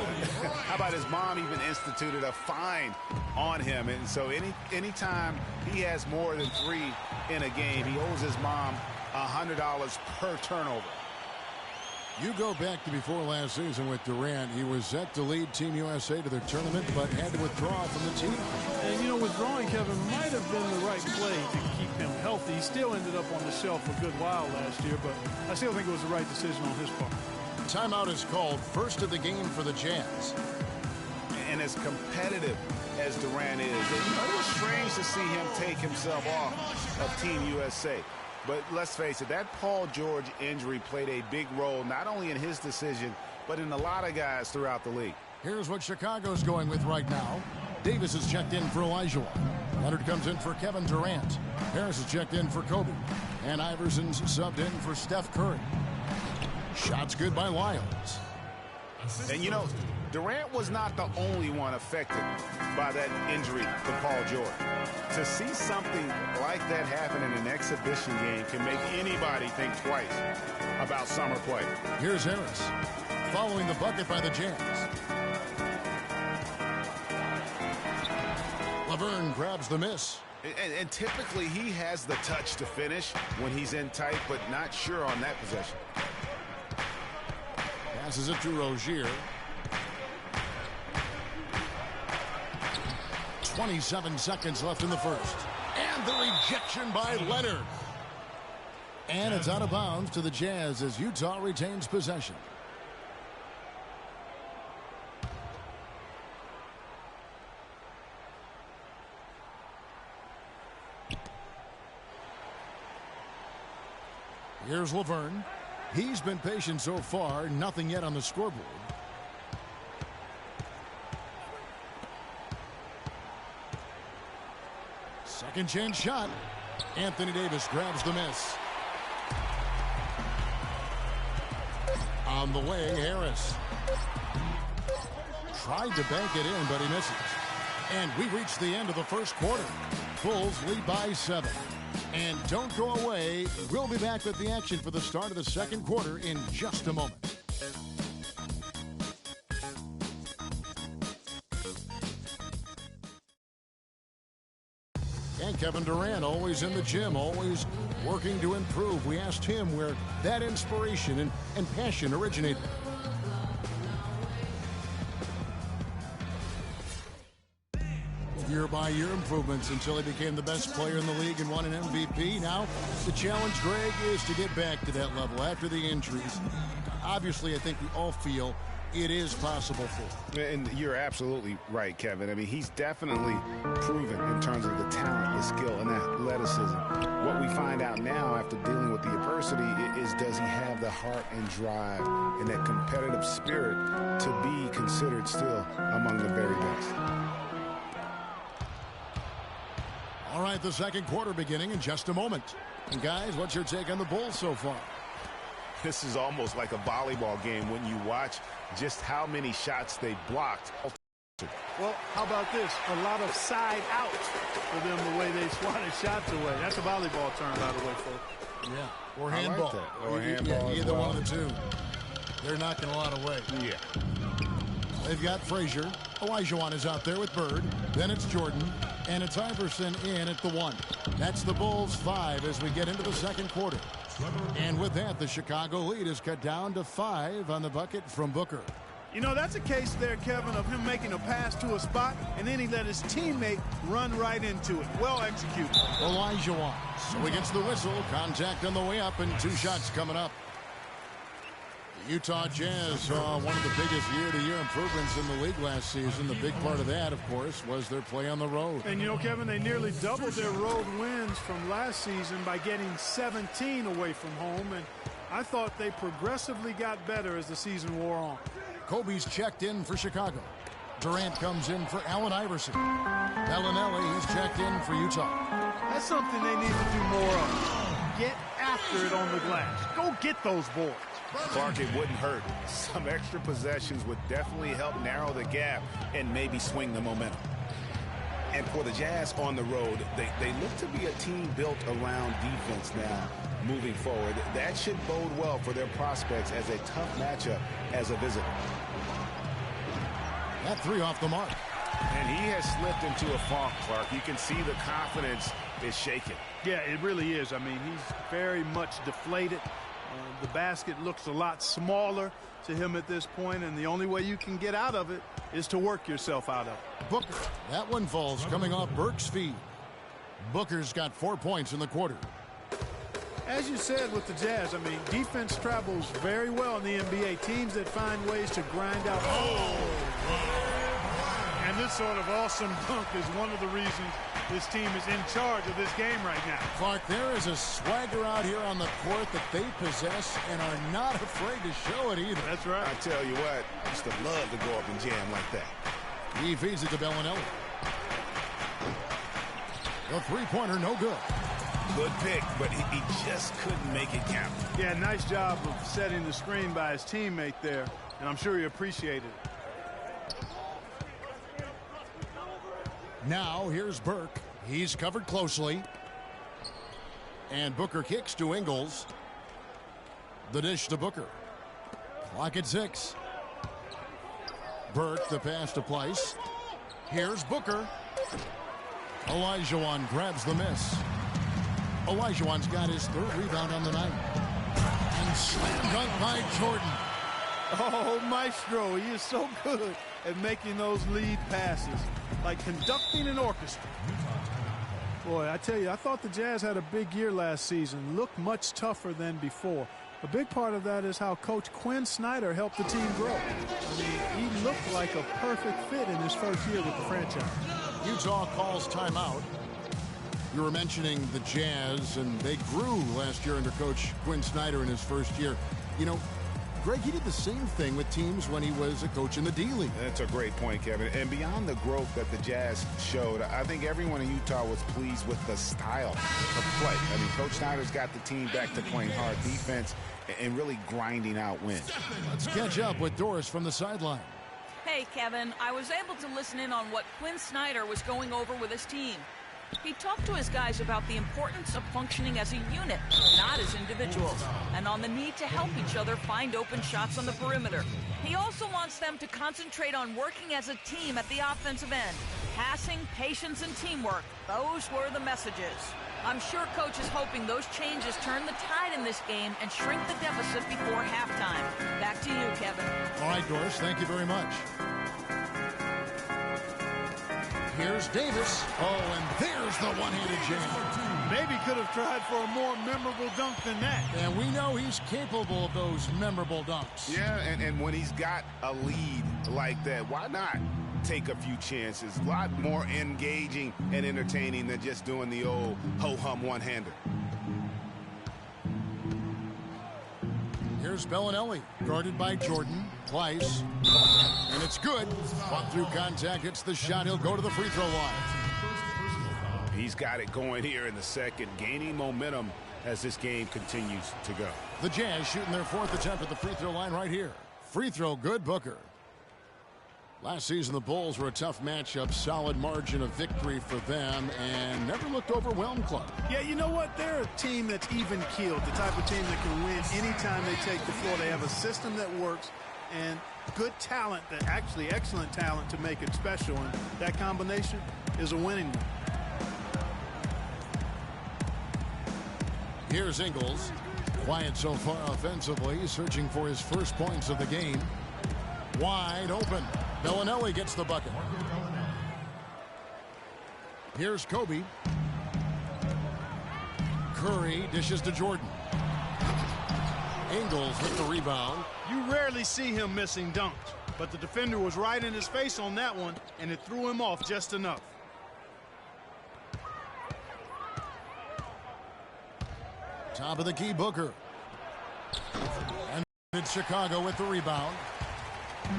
How about his mom even instituted a fine on him? And so anytime he has more than 3 in a game, he owes his mom $100 per turnover. You go back to before last season with Durant. He was set to lead Team USA to their tournament, but had to withdraw from the team. And, you know, withdrawing, Kevin, might have been the right play to keep him healthy. He still ended up on the shelf for a good while last year, but I still think it was the right decision on his part. Timeout is called, first of the game for the Jazz. And as competitive as Durant is, it was strange to see him take himself off of Team USA. But let's face it, that Paul George injury played a big role, not only in his decision, but in a lot of guys throughout the league. Here's what Chicago's going with right now. Davis is checked in for Elijah. Leonard comes in for Kevin Durant. Harris is checked in for Kobe. And Iverson's subbed in for Steph Curry. Shots good by Lyles. And, you know, Durant was not the only one affected by that injury to Paul George. To see something like that happen in an exhibition game can make anybody think twice about summer play. Here's Harris, following the bucket by the Jazz. Laverne grabs the miss. And typically he has the touch to finish when he's in tight, but not sure on that possession. Passes it to Rozier. 27 seconds left in the first. And the rejection by Leonard. And it's out of bounds to the Jazz as Utah retains possession. Here's Laverne. He's been patient so far. Nothing yet on the scoreboard. Second chance shot. Anthony Davis grabs the miss. On the way, Harris. Tried to bank it in, but he misses. And we reach the end of the first quarter. Bulls lead by 7. And don't go away. We'll be back with the action for the start of the second quarter in just a moment. And Kevin Durant, always in the gym, always working to improve. We asked him where that inspiration and passion originated. Year-by-year improvements until he became the best player in the league and won an MVP. Now, the challenge, Greg, is to get back to that level after the injuries. Obviously, I think we all feel it is possible for him. And you're absolutely right, Kevin. I mean, he's definitely proven in terms of the talent, the skill, and athleticism. What we find out now after dealing with the adversity is, does he have the heart and drive and that competitive spirit to be considered still among the very best? All right, the second quarter beginning in just a moment. And guys, what's your take on the Bulls so far? This is almost like a volleyball game when you watch just how many shots they blocked. Well, how about this? A lot of side outs for them, the way they swatted shots away. That's a volleyball term, by the way, folks. Yeah, or handball. Like that. Or handball. Yeah, either one of the two. They're knocking a lot away. Yeah. They've got Frazier. Olajuwon is out there with Bird. Then it's Jordan. And it's Iverson in at the 1. That's the Bulls 5 as we get into the second quarter. And with that, the Chicago lead is cut down to 5 on the bucket from Booker. You know, that's a case there, Kevin, of him making a pass to a spot, and then he let his teammate run right into it. Well executed. Olajuwon. So he gets the whistle. Contact on the way up, and 2 shots coming up. The Utah Jazz saw one of the biggest year-to-year improvements in the league last season. The big part of that, of course, was their play on the road. And, you know, Kevin, they nearly doubled their road wins from last season by getting 17 away from home, and I thought they progressively got better as the season wore on. Kobe's checked in for Chicago. Durant comes in for Allen Iverson. Bellinelli, he's checked in for Utah. That's something they need to do more of. Get after it on the glass. Go get those boards. Clark, it wouldn't hurt. Some extra possessions would definitely help narrow the gap and maybe swing the momentum. And for the Jazz on the road, they look to be a team built around defense now moving forward. That should bode well for their prospects as a tough matchup as a visitor. That 3 off the mark. And he has slipped into a funk, Clark. You can see the confidence is shaken. Yeah, it really is. I mean, he's very much deflated. The basket looks a lot smaller to him at this point, and the only way you can get out of it is to work yourself out of it. Booker. That one falls coming off Burke's feet. Booker's got 4 points in the quarter. As you said with the Jazz, I mean, defense travels very well in the NBA. Teams that find ways to grind out. And this sort of awesome dunk is one of the reasons this team is in charge of this game right now. Clark, there is a swagger out here on the court that they possess and are not afraid to show it either. That's right. I tell you what, I used to love to go up and jam like that. He feeds it to Bellinelli. The three-pointer, no good. Good pick, but he just couldn't make it count. Yeah, nice job of setting the screen by his teammate there, and I'm sure he appreciated it. Now, here's Burke. He's covered closely. And Booker kicks to Ingles. The dish to Booker. Clock at 6. Burke, the pass to Pleiss. Here's Booker. Olajuwon grabs the miss. Olajuwon's got his 3rd rebound on the night. And slam dunk by Jordan. Oh, Maestro, he is so good at making those lead passes, like conducting an orchestra. Boy, I tell you, I thought the Jazz had a big year last season, looked much tougher than before. A big part of that is how Coach Quinn Snyder helped the team grow. I mean, he looked like a perfect fit in his first year with the franchise. Utah calls timeout. You were mentioning the Jazz, and they grew last year under Coach Quinn Snyder in his first year. You know, Greg, he did the same thing with teams when he was a coach in the D-League. That's a great point, Kevin. And beyond the growth that the Jazz showed, I think everyone in Utah was pleased with the style of play. I mean, Coach Snyder's got the team back to playing hard defense and really grinding out wins. Let's catch up with Doris from the sideline. Hey, Kevin, I was able to listen in on what Quinn Snyder was going over with his team. He talked to his guys about the importance of functioning as a unit, not as individuals, and on the need to help each other find open shots on the perimeter. He also wants them to concentrate on working as a team at the offensive end. Passing, patience, and teamwork, those were the messages. I'm sure Coach is hoping those changes turn the tide in this game and shrink the deficit before halftime. Back to you, Kevin. All right, Doris, thank you very much. Here's Davis. Oh, and there's the one-handed jam. Maybe could have tried for a more memorable dunk than that. And we know he's capable of those memorable dunks. Yeah, and when he's got a lead like that, why not take a few chances? A lot more engaging and entertaining than just doing the old ho-hum one-hander. Here's Bellinelli, guarded by Jordan. Pleiss. And it's good. Walk through contact, hits the shot. He'll go to the free throw line. He's got it going here in the second, gaining momentum as this game continues to go. The Jazz shooting their 4th attempt at the free throw line right here. Free throw good, Booker. Last season, the Bulls were a tough matchup, solid margin of victory for them, and never looked overwhelmed, Clark. Yeah, you know what? They're a team that's even-keeled, the type of team that can win anytime they take the floor. They have a system that works and good talent, that actually excellent talent to make it special, and that combination is a winning one. Here's Ingles. Quiet so far offensively, searching for his first points of the game. Wide open. Bellinelli gets the bucket. Here's Kobe. Curry dishes to Jordan. Ingles with the rebound. You rarely see him missing dunks, but the defender was right in his face on that one, and it threw him off just enough. Top of the key, Booker. And it's Chicago with the rebound.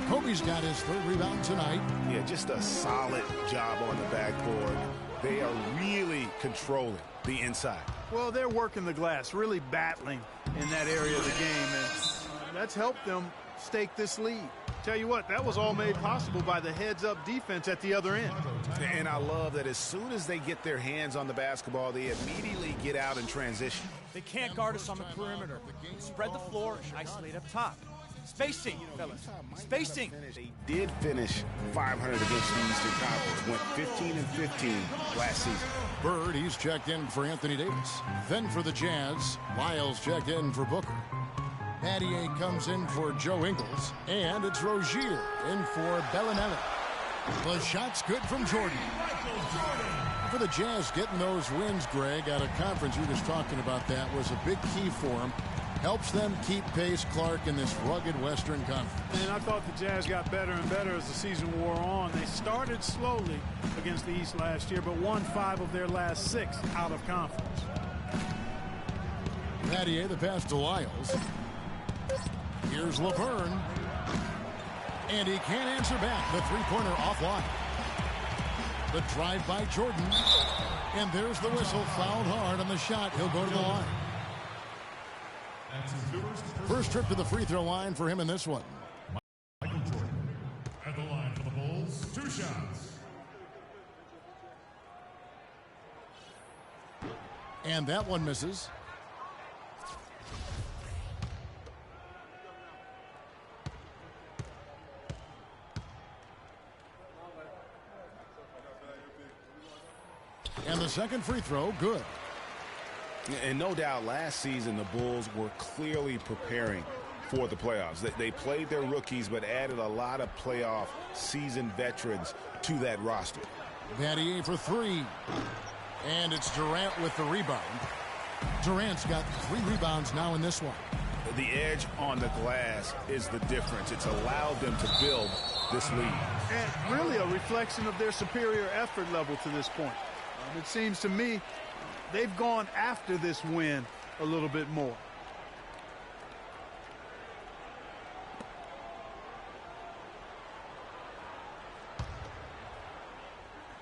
Kobe's got his 3rd rebound tonight. Yeah, just a solid job on the backboard. They are really controlling the inside. Well, they're working the glass, really battling in that area of the game, and that's helped them stake this lead. Tell you what, that was all made possible by the heads-up defense at the other end. And I love that as soon as they get their hands on the basketball, they immediately get out in transition. They can't guard us on the perimeter. Spread the floor and isolate up top. Spacing, fellas. Spacing. They did finish 500 against the Eastern Conference. Went 15-15 last season. Bird, he's checked in for Anthony Davis. Then for the Jazz, Lyles checked in for Booker. Battier comes in for Joe Ingles, and it's Rozier in for Bellinelli. The shot's good from Jordan. For the Jazz, getting those wins, Greg, out of conference, you were just talking about that, was a big key for them. Helps them keep pace, Clark, in this rugged Western Conference. And I thought the Jazz got better and better as the season wore on. They started slowly against the East last year, but won 5 of their last 6 out of conference. Battier, the pass to Lyles. Here's Laverne. And he can't answer back. The three-pointer offline. The drive by Jordan. And there's the whistle. Fouled hard on the shot. He'll go to the line. First trip to the free throw line for him in this one. Michael Jordan at the line for the Bulls. 2 shots. And that one misses. And the second free throw, good. And no doubt last season the Bulls were clearly preparing for the playoffs. They played their rookies but added a lot of playoff seasoned veterans to that roster. Battier for 3. And it's Durant with the rebound. Durant's got 3 rebounds now in this one. The edge on the glass is the difference. It's allowed them to build this lead. And really a reflection of their superior effort level to this point. It seems to me they've gone after this win a little bit more.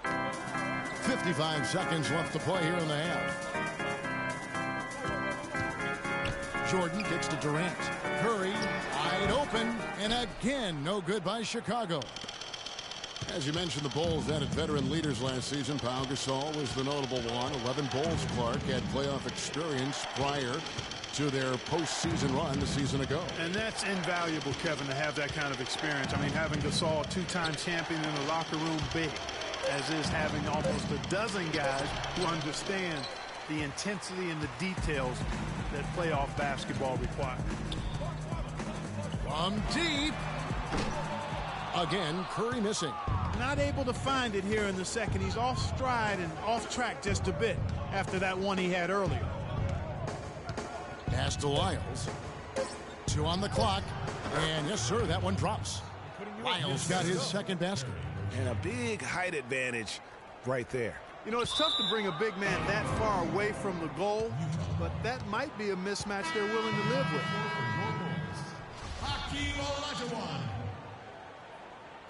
.55 seconds left to play here in the half. Jordan kicks to Durant. Curry wide open, and again no good by Chicago. As you mentioned, the Bulls added veteran leaders last season. Pau Gasol was the notable one. 11 Bulls, Clark, had playoff experience prior to their postseason run the season ago. And that's invaluable, Kevin, to have that kind of experience. I mean, having Gasol, 2-time champion in the locker room, big, as is having almost a dozen guys who understand the intensity and the details that playoff basketball requires. From deep. Again, Curry missing. Not able to find it here in the second. He's off stride and off track just a bit after that one he had earlier. Pass to Lyles. 2 on the clock. And yes, sir, that one drops. Lyles got his second basket. And a big height advantage right there. You know, it's tough to bring a big man that far away from the goal, but that might be a mismatch they're willing to live with. Hakeem Olajuwon.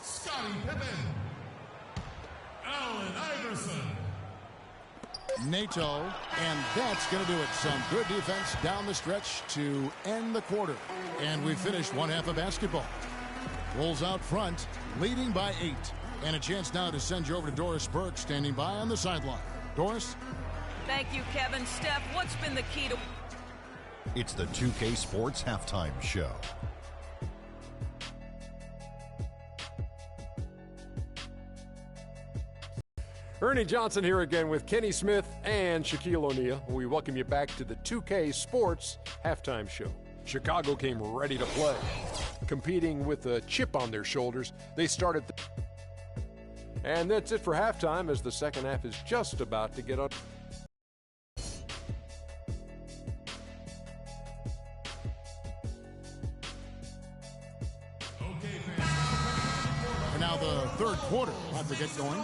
Scottie Pippen. Allen Iverson. NATO, and that's going to do it. Some good defense down the stretch to end the quarter. And we finished one half of basketball. Bulls out front, leading by 8. And a chance now to send you over to Doris Burke, standing by on the sideline. Doris? Thank you, Kevin. Steph, what's been the key to... It's the 2K Sports Halftime Show. Ernie Johnson here again with Kenny Smith and Shaquille O'Neal. We welcome you back to the 2K Sports Halftime Show. Chicago came ready to play. Competing with a chip on their shoulders, they started... And that's it for halftime as the second half is just about to get on. And now the third quarter about to get going.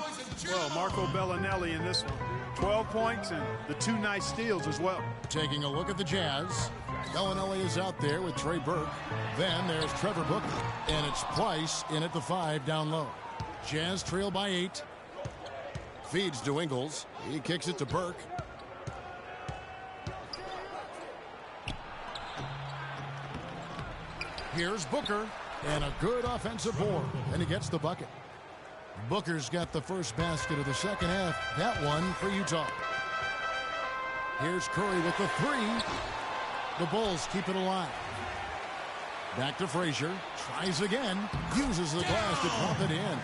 Well, Marco Bellinelli in this one. 12 points and the 2 nice steals as well. Taking a look at the Jazz. Bellinelli is out there with Trey Burke. Then there's Trevor Booker. And it's Price in at the 5 down low. Jazz trail by 8. Feeds to Ingles. He kicks it to Burke. Here's Booker. And a good offensive board. And he gets the bucket. Booker's got the first basket of the second half. That one for Utah. Here's Curry with the 3. The Bulls keep it alive. Back to Frazier. Tries again. Uses the glass to pump it in.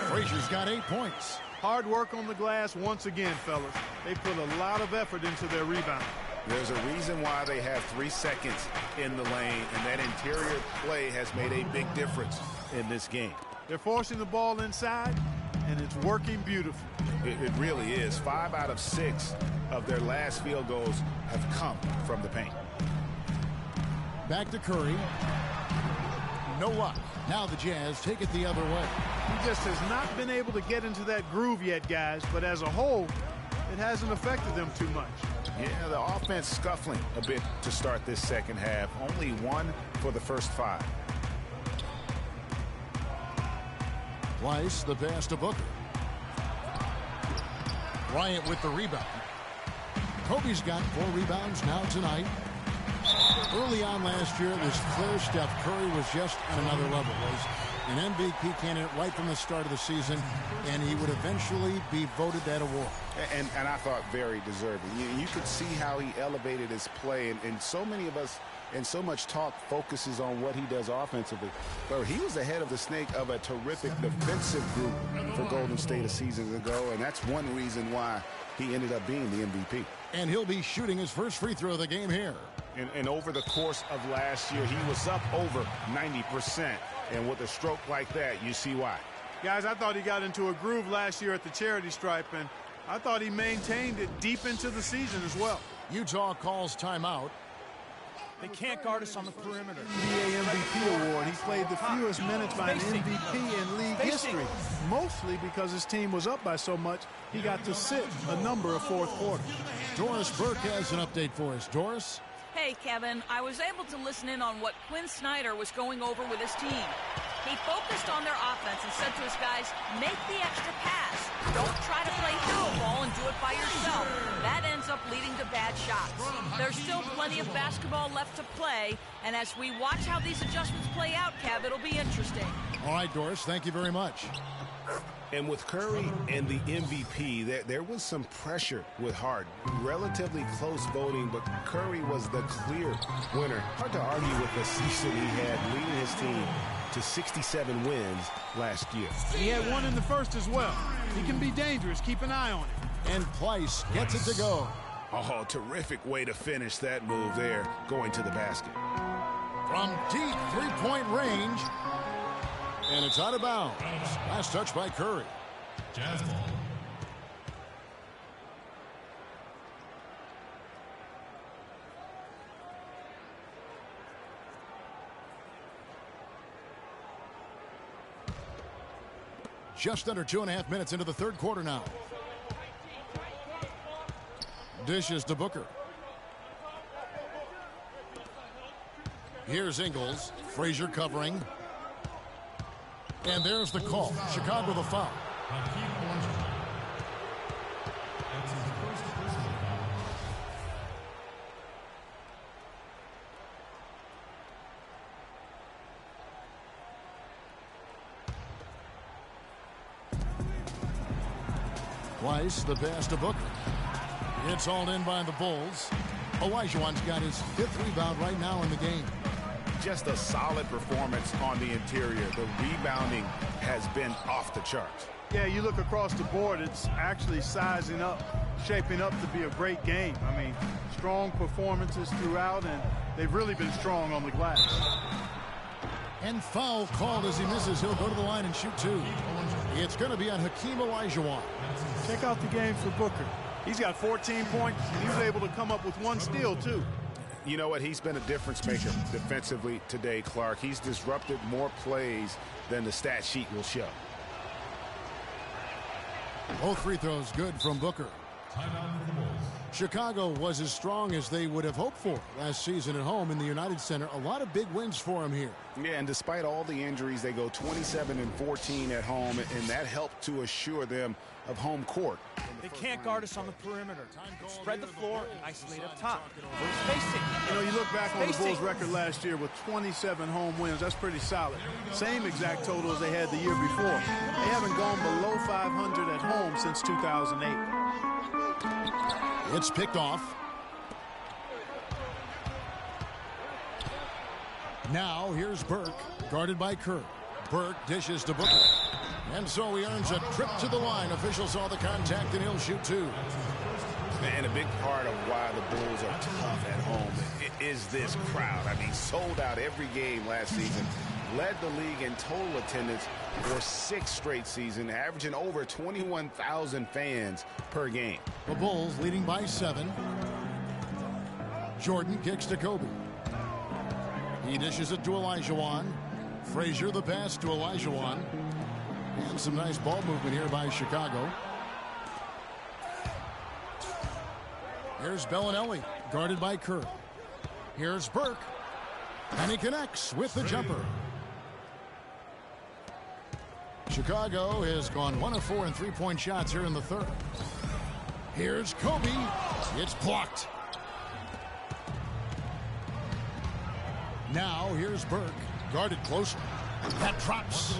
Frazier's got 8 points. Hard work on the glass once again, fellas. They put a lot of effort into their rebound. There's a reason why they have 3 seconds in the lane, and that interior play has made a big difference in this game. They're forcing the ball inside, and it's working beautifully. It really is. 5 out of 6 of their last field goals have come from the paint. Back to Curry. No luck. Now the Jazz take it the other way. He just has not been able to get into that groove yet, guys, but as a whole, it hasn't affected them too much. Yeah, the offense scuffling a bit to start this second half. Only 1 for the first 5. Weiss, the pass to Booker. Bryant with the rebound. Kobe's got 4 rebounds now tonight. Early on last year, it was clear Steph Curry was just at another level. Was an MVP candidate right from the start of the season, and he would eventually be voted that award. And I thought very deserving. You could see how he elevated his play, and so many of us and so much talk focuses on what he does offensively. But he was the head of the snake of a terrific defensive group for Golden State a season ago, and that's one reason why he ended up being the MVP. And he'll be shooting his first free throw of the game here. And over the course of last year, he was up over 90%. And with a stroke like that, you see why. Guys, I thought he got into a groove last year at the charity stripe, and I thought he maintained it deep into the season as well. Utah calls timeout. They can't guard us on the perimeter. NBA MVP award. He played the fewest minutes by an MVP in league history, mostly because his team was up by so much, he got to sit a number of fourth quarters. Doris Burke has an update for us. Doris? Hey, Kevin, I was able to listen in on what Quinn Snyder was going over with his team. He focused on their offense and said to his guys, make the extra pass. Don't try to play hero ball and do it by yourself. That ends up leading to bad shots. There's still plenty of basketball left to play, and as we watch how these adjustments play out, Kev, it'll be interesting. All right, Doris, thank you very much. And with Curry and the MVP, there was some pressure with Harden. Relatively close voting, but Curry was the clear winner. Hard to argue with the season he had, leading his team to 67 wins last year. He had 1 in the first as well. He can be dangerous. Keep an eye on him. And Pleiss gets it to go. Oh, terrific way to finish that move there, going to the basket. From deep three-point range. And it's out of bounds. Last touch by Curry. Jazz ball. Just under 2.5 minutes into the third quarter now. Dishes to Booker. Here's Ingles. Frazier covering. And there's the call. Chicago the foul. That's his first personal foul. Weiss, the pass to Booker. It's hauled in by the Bulls. Olajuwon's got his 5th rebound right now in the game. Just a solid performance on the interior. The rebounding has been off the charts. Yeah, you look across the board, it's actually sizing up, shaping up to be a great game. I mean, strong performances throughout, and they've really been strong on the glass. And foul called as he misses. He'll go to the line and shoot 2. It's going to be on Hakeem Olajuwon. Check out the game for Booker. He's got 14 points, and he was able to come up with 1 steal, too. You know what? He's been a difference maker defensively today, Clark. He's disrupted more plays than the stat sheet will show. Both free throws good from Booker. Timeout for the Bulls. Chicago was as strong as they would have hoped for last season at home in the United Center. A lot of big wins for them here. Yeah, and despite all the injuries, they go 27-14 at home, and that helped to assure them of home court. They can't guard us on the perimeter. Spread the floor and isolate up top. We're spacing. You know, you look back on the Bulls' record last year with 27 home wins. That's pretty solid. Same exact total as they had the year before. They haven't gone below 500 at home since 2008. It's picked off. Now here's Burke, guarded by Kerr. Burke dishes to Booker. And so he earns a trip to the line. Officials saw the contact, and he'll shoot 2. And a big part of why the Bulls are tough at home is this crowd. I mean, sold out every game last season. Led the league in total attendance for 6 straight seasons, averaging over 21,000 fans per game. The Bulls leading by 7. Jordan kicks to Kobe. He dishes it to Olajuwon. Frazier the pass to Olajuwon. And some nice ball movement here by Chicago. Here's Bellinelli, guarded by Kerr. Here's Burke. And he connects with the jumper. Chicago has gone 1 of 4 in three-point shots here in the third. Here's Kobe. It's blocked. Now here's Burke, guarded closely. That drops.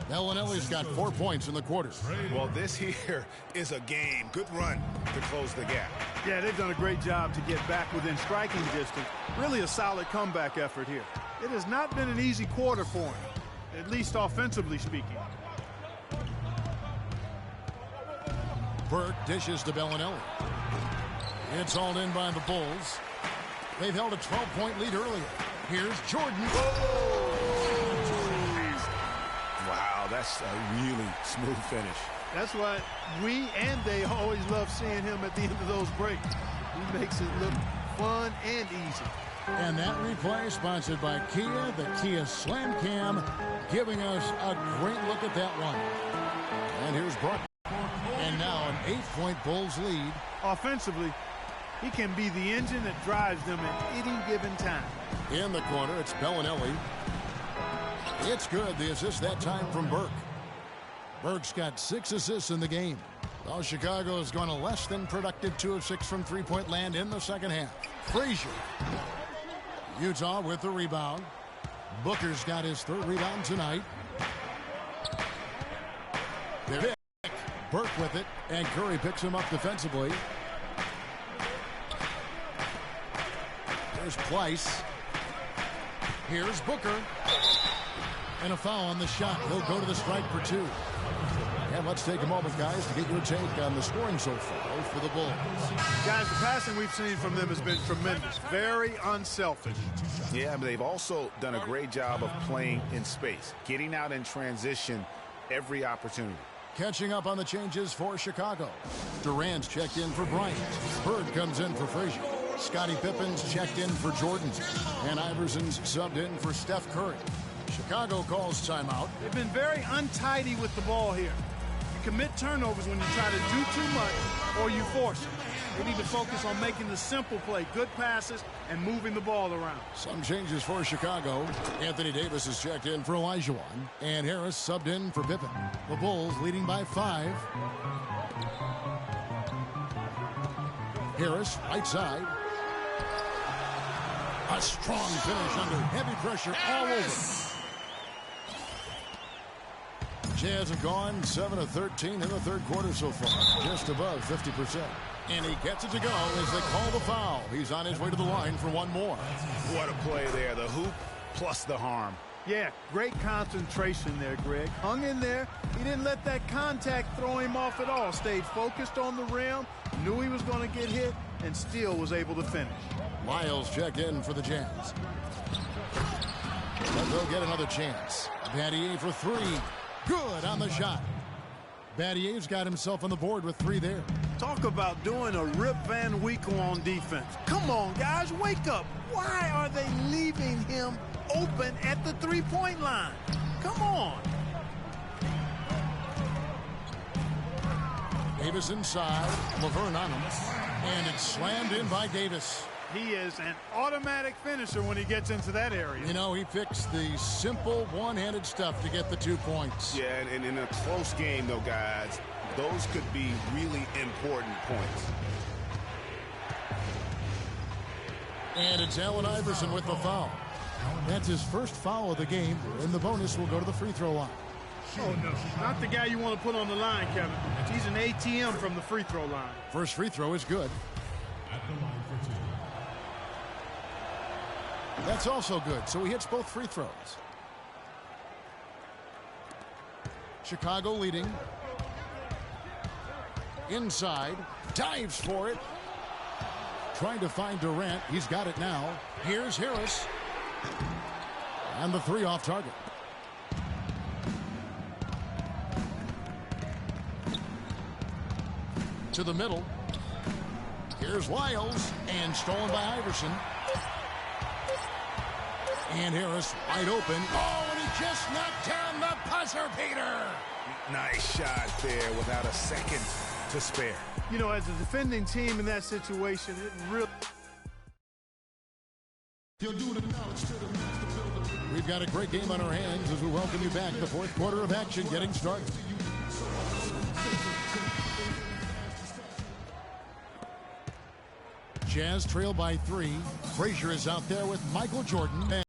Bellinelli's got 4 points in the quarter. Well, this here is a game. Good run to close the gap. Yeah, they've done a great job to get back within striking distance. Really a solid comeback effort here. It has not been an easy quarter for him, at least offensively speaking. Burke dishes to Bellinelli. It's hauled in by the Bulls. They've held a 12-point lead earlier. Here's Jordan. Wow, that's a really smooth finish. That's why we and they always love seeing him at the end of those breaks. He makes it look fun and easy. And that replay sponsored by Kia, the Kia Slam Cam, giving us a great look at that one. And here's Brock. And now an 8-point Bulls lead. Offensively, he can be the engine that drives them at any given time. In the corner, it's Bellinelli. It's good. The assist that time from Burke. Burke's got 6 assists in the game. Well, Chicago has gone a less than productive 2 of 6 from three-point land in the second half. Frazier. Utah with the rebound. Booker's got his 3rd rebound tonight. Pick. Burke with it, and Curry picks him up defensively. There's Pleiss. Here's Booker. And a foul on the shot. He'll go to the strike for 2. And let's take a moment, guys, to get your take on the scoring so far for the Bulls. Guys, the passing we've seen from them has been tremendous. Very unselfish. Yeah, but they've also done a great job of playing in space, getting out in transition every opportunity. Catching up on the changes for Chicago. Durant's checked in for Bryant. Bird comes in for Frazier. Scottie Pippen's checked in for Jordan. And Iverson's subbed in for Steph Curry. Chicago calls timeout. They've been very untidy with the ball here. You commit turnovers when you try to do too much or you force it. They need to focus on making the simple play, good passes, and moving the ball around. Some changes for Chicago. Anthony Davis is checked in for Olajuwon. And Harris subbed in for Pippen. The Bulls leading by 5. Harris, right side. A strong finish under heavy pressure all over. Jazz have gone 7 of 13 in the third quarter so far, just above 50%. And he gets it to go as they call the foul. He's on his way to the line for one more. What a play there. The hoop plus the harm. Yeah, great concentration there, Greg. Hung in there. He didn't let that contact throw him off at all. Stayed focused on the rim, knew he was going to get hit, and still was able to finish. Lyles checked in for the Jazz. But they'll get another chance. Battier for 3. Good on the shot. Battier's got himself on the board with 3 there. Talk about doing a Rip Van Winkle on defense. Come on, guys, wake up. Why are they leaving him open at the three-point line? Come on. Davis inside. Laverne on him. And it's slammed in by Davis. He is an automatic finisher when he gets into that area. You know, he picks the simple one-handed stuff to get the 2 points. Yeah, and in a close game, though, guys, those could be really important points. And it's Allen Iverson with the foul. That's his first foul of the game, and the bonus will go to the free throw line. Oh, no. Not the guy you want to put on the line, Kevin. He's an ATM from the free throw line. First free throw is good. At the line for 2. That's also good, so he hits both free throws. Chicago leading. Inside. dives for it. Trying to find Durant. He's got it now. Here's Harris. And the three off target. To the middle. Here's Lyles. And stolen by Iverson. And Harris wide open. Oh, and he just knocked down the buzzer beater. Nice shot there without a second to spare. You know, as a defending team in that situation, it really... We've got a great game on our hands as we welcome you back. The fourth quarter of action getting started. Jazz trail by 3. Frazier is out there with Michael Jordan.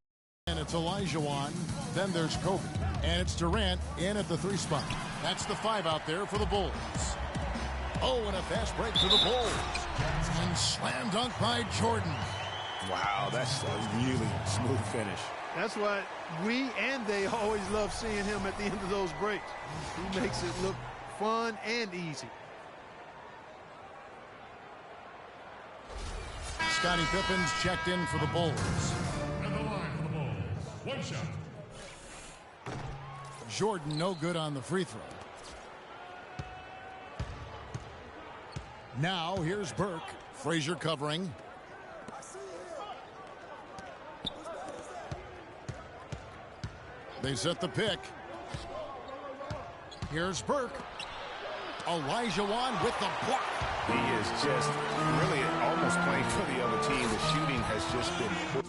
And it's Olajuwon. Then there's Kobe. And it's Durant in at the 3 spot. That's the 5 out there for the Bulls. Oh, and a fast break to the Bulls. And slam dunk by Jordan. Wow, that's a really smooth finish. That's why we and they always love seeing him at the end of those breaks. He makes it look fun and easy. Scottie Pippen's checked in for the Bulls. And the line for the Bulls. One shot. Jordan no good on the free throw. Now here's Burke. Frazier covering. They set the pick. Here's Burke. Olajuwon with the block. He is just really almost playing for the other team. The shooting has just been...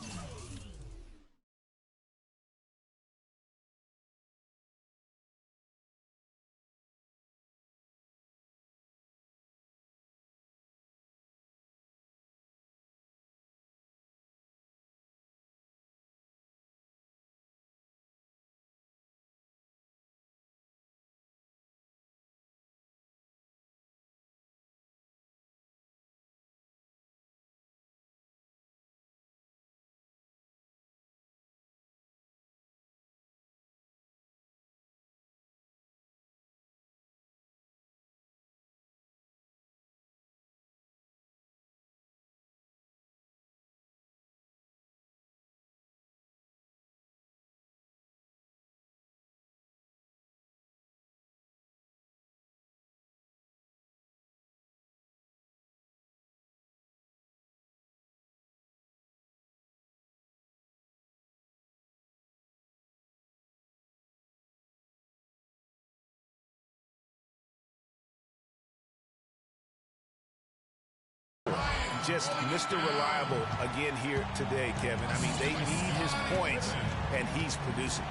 Just Mr. Reliable again here today, Kevin. I mean, they need his points, and he's producing.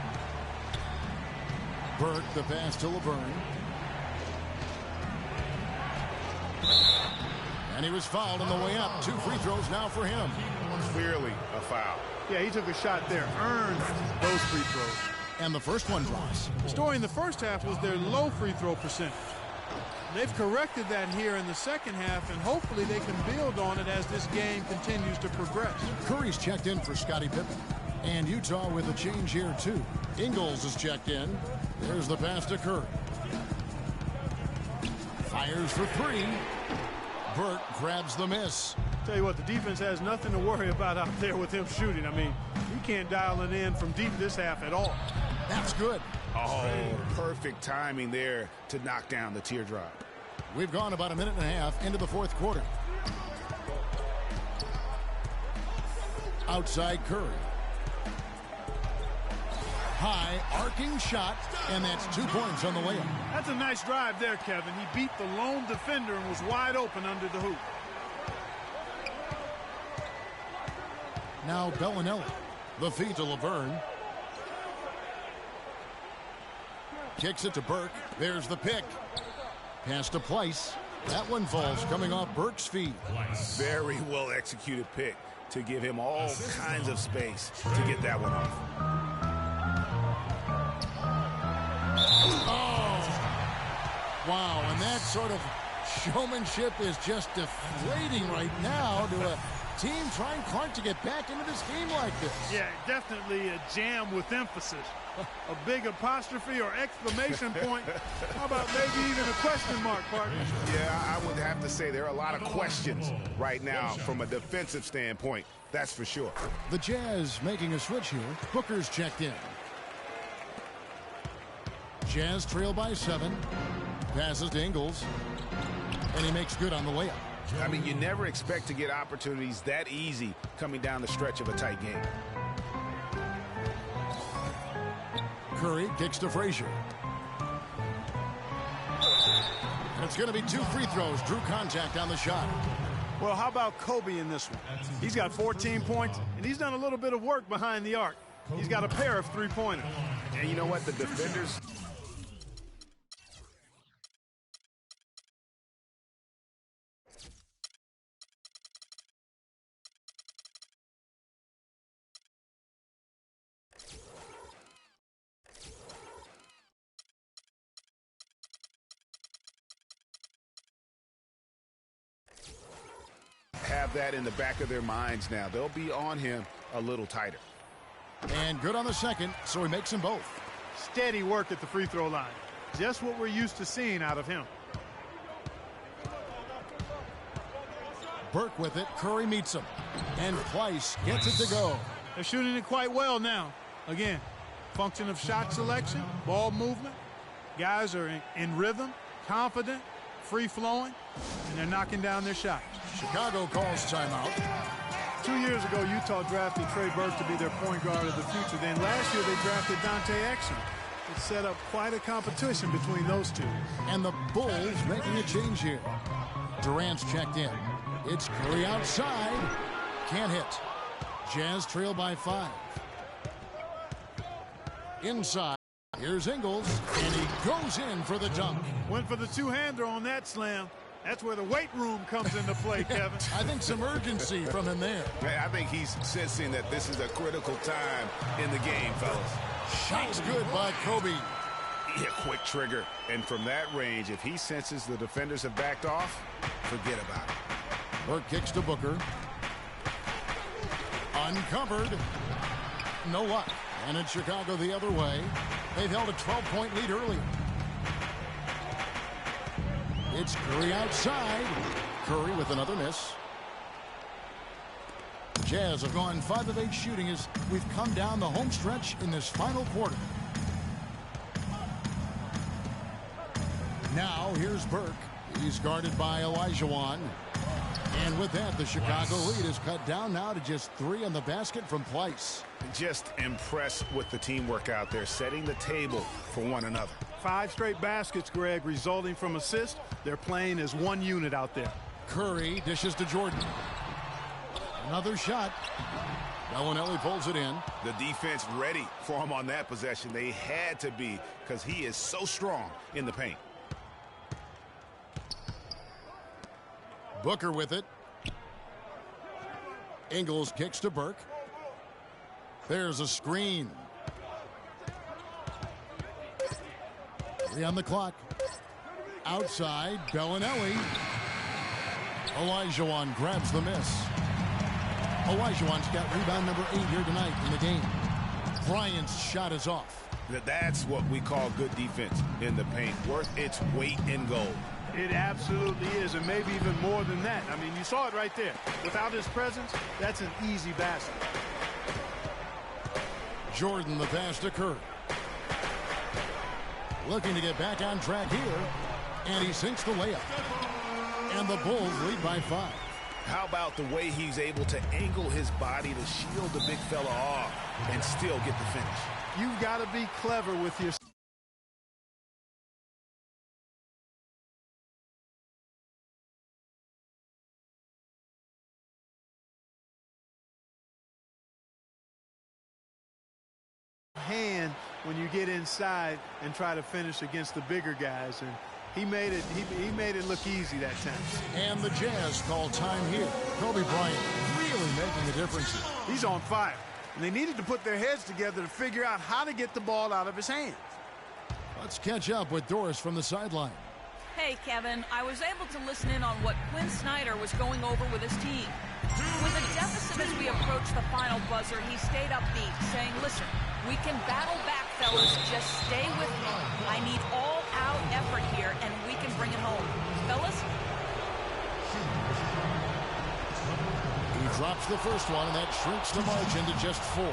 Burke, the pass to Laverne. And he was fouled on the way up. 2 free throws now for him. Clearly a foul. Yeah, he took a shot there, earned those free throws. And the first one drops. The story in the first half was their low free throw percentage. They've corrected that here in the second half, and hopefully they can build on it as this game continues to progress. Curry's checked in for Scottie Pippen. And Utah with a change here, too. Ingles is checked in. There's the pass to Curry. Fires for 3. Burke grabs the miss. Tell you what, the defense has nothing to worry about out there with him shooting. I mean, he can't dial it in from deep this half at all. That's good. Oh, perfect timing there to knock down the teardrop. We've gone about a minute and a half into the fourth quarter. Outside Curry. High arcing shot, and that's 2 points on the layup. That's a nice drive there, Kevin. He beat the lone defender and was wide open under the hoop. Now Bellinelli. The feed to Laverne. Kicks it to Burke. There's the pick. Pass to Pleiss. That one falls coming off Burke's feet. Very well executed pick to give him all kinds of space to get that one off. Oh! Wow, and that sort of showmanship is just deflating right now to a team trying Clark to get back into this game like this. Yeah, definitely a jam with emphasis. A big apostrophe or exclamation point. How about maybe even a question mark, partner? Yeah, I would have to say there are a lot of questions right now from a defensive standpoint. That's for sure. The Jazz making a switch here. Booker's checked in. Jazz trail by 7. Passes to Ingles. And he makes good on the layup. I mean, you never expect to get opportunities that easy coming down the stretch of a tight game. Curry kicks to Frazier. And it's going to be 2 free throws. Drew contact on the shot. Well, how about Kobe in this one? He's got 14 points, and he's done a little bit of work behind the arc. He's got a pair of three-pointers. And you know what? The defenders... have that in the back of their minds now. They'll be on him a little tighter. And good on the second, so he makes them both. Steady work at the free throw line. Just what we're used to seeing out of him. Burke with it. Curry meets him. And Price gets it to go. They're shooting it quite well now. Again, function of shot selection, ball movement. Guys are in rhythm, confident, free-flowing, and they're knocking down their shots. Chicago calls timeout. 2 years ago, Utah drafted Trey Burke to be their point guard of the future. Then last year, they drafted Dante Exum. It set up quite a competition between those two. And the Bulls making a change here. Durant's checked in. It's Curry outside. Can't hit. Jazz trail by 5. Inside. Here's Ingles, and he goes in for the dunk. Went for the two-hander on that slam. That's where the weight room comes into play, Kevin. I think some urgency from him there. I think he's sensing that this is a critical time in the game, fellas. Shot's good by Kobe. Yeah, quick trigger. And from that range, if he senses the defenders have backed off, forget about it. Burke kicks to Booker. Uncovered. No luck. And it's Chicago the other way. They've held a 12-point lead earlier. It's Curry outside. Curry with another miss. Jazz have gone 5 of 8 shooting as we've come down the home stretch in this final quarter. Now here's Burke. He's guarded by Olajuwon. And with that, the Chicago lead is cut down now to just 3 on the basket from Price. Just impressed with the teamwork out there, setting the table for one another. 5 straight baskets, Greg, resulting from assists. They're playing as one unit out there. Curry dishes to Jordan. Another shot. Bellinelli pulls it in. The defense ready for him on that possession. They had to be, because he is so strong in the paint. Booker with it. Ingles kicks to Burke. There's a screen. 3 on the clock. Outside, Bellinelli. Olajuwon grabs the miss. Olajuwon's got rebound number 8 here tonight in the game. Bryant's shot is off. That's what we call good defense in the paint. Worth its weight in gold. It absolutely is, and maybe even more than that. I mean, you saw it right there. Without his presence, that's an easy basket. Jordan the pass to Curry. Looking to get back on track here, and he sinks the layup. And the Bulls lead by 5. How about the way he's able to angle his body to shield the big fella off and still get the finish? You've got to be clever with your hand when you get inside and try to finish against the bigger guys, and he made it look easy that time. And the Jazz call time here. Kobe Bryant really making a difference. He's on fire, and they needed to put their heads together to figure out how to get the ball out of his hands. Let's catch up with Doris from the sideline. Hey, Kevin, I was able to listen in on what Quinn Snyder was going over with his team. With a deficit as we approach the final buzzer, he stayed upbeat, saying, listen, we can battle back, fellas. Just stay with me. I need all-out effort here, and we can bring it home. Fellas? He drops the first one, and that shrinks the margin to just 4.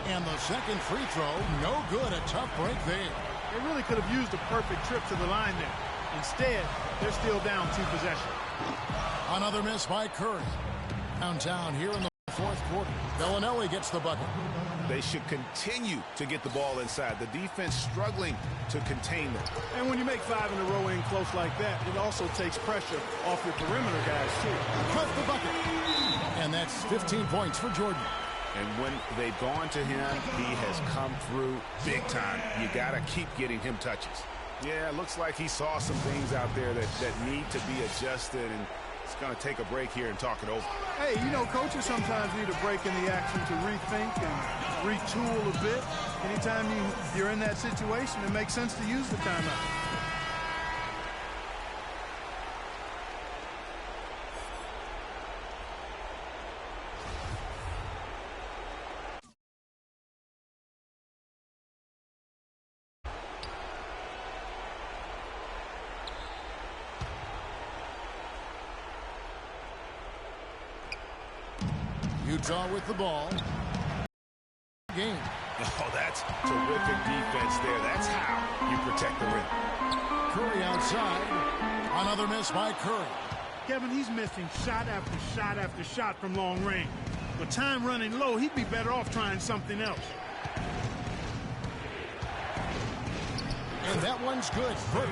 And the second free throw, no good. A tough break there. They really could have used a perfect trip to the line there. Instead, they're still down 2 possessions. Another miss by Curry. Downtown here in the fourth quarter. Bellinelli gets the bucket. They should continue to get the ball inside. The defense struggling to contain them. And when you make 5 in a row in close like that, it also takes pressure off your perimeter guys, too. Cut the bucket. And that's 15 points for Jordan. And when they've gone to him, he has come through big time. You got to keep getting him touches. Yeah, it looks like he saw some things out there that need to be adjusted, and it's going to take a break here and talk it over. Hey, you know, coaches sometimes need a break in the action to rethink and retool a bit. Anytime you're in that situation, it makes sense to use the timeout. Utah with the ball. Game. Oh, that's terrific defense there. That's how you protect the rim. Curry outside. Another miss by Curry. Kevin, he's missing shot after shot after shot from long range. With time running low, he'd be better off trying something else. And that one's good. Burke.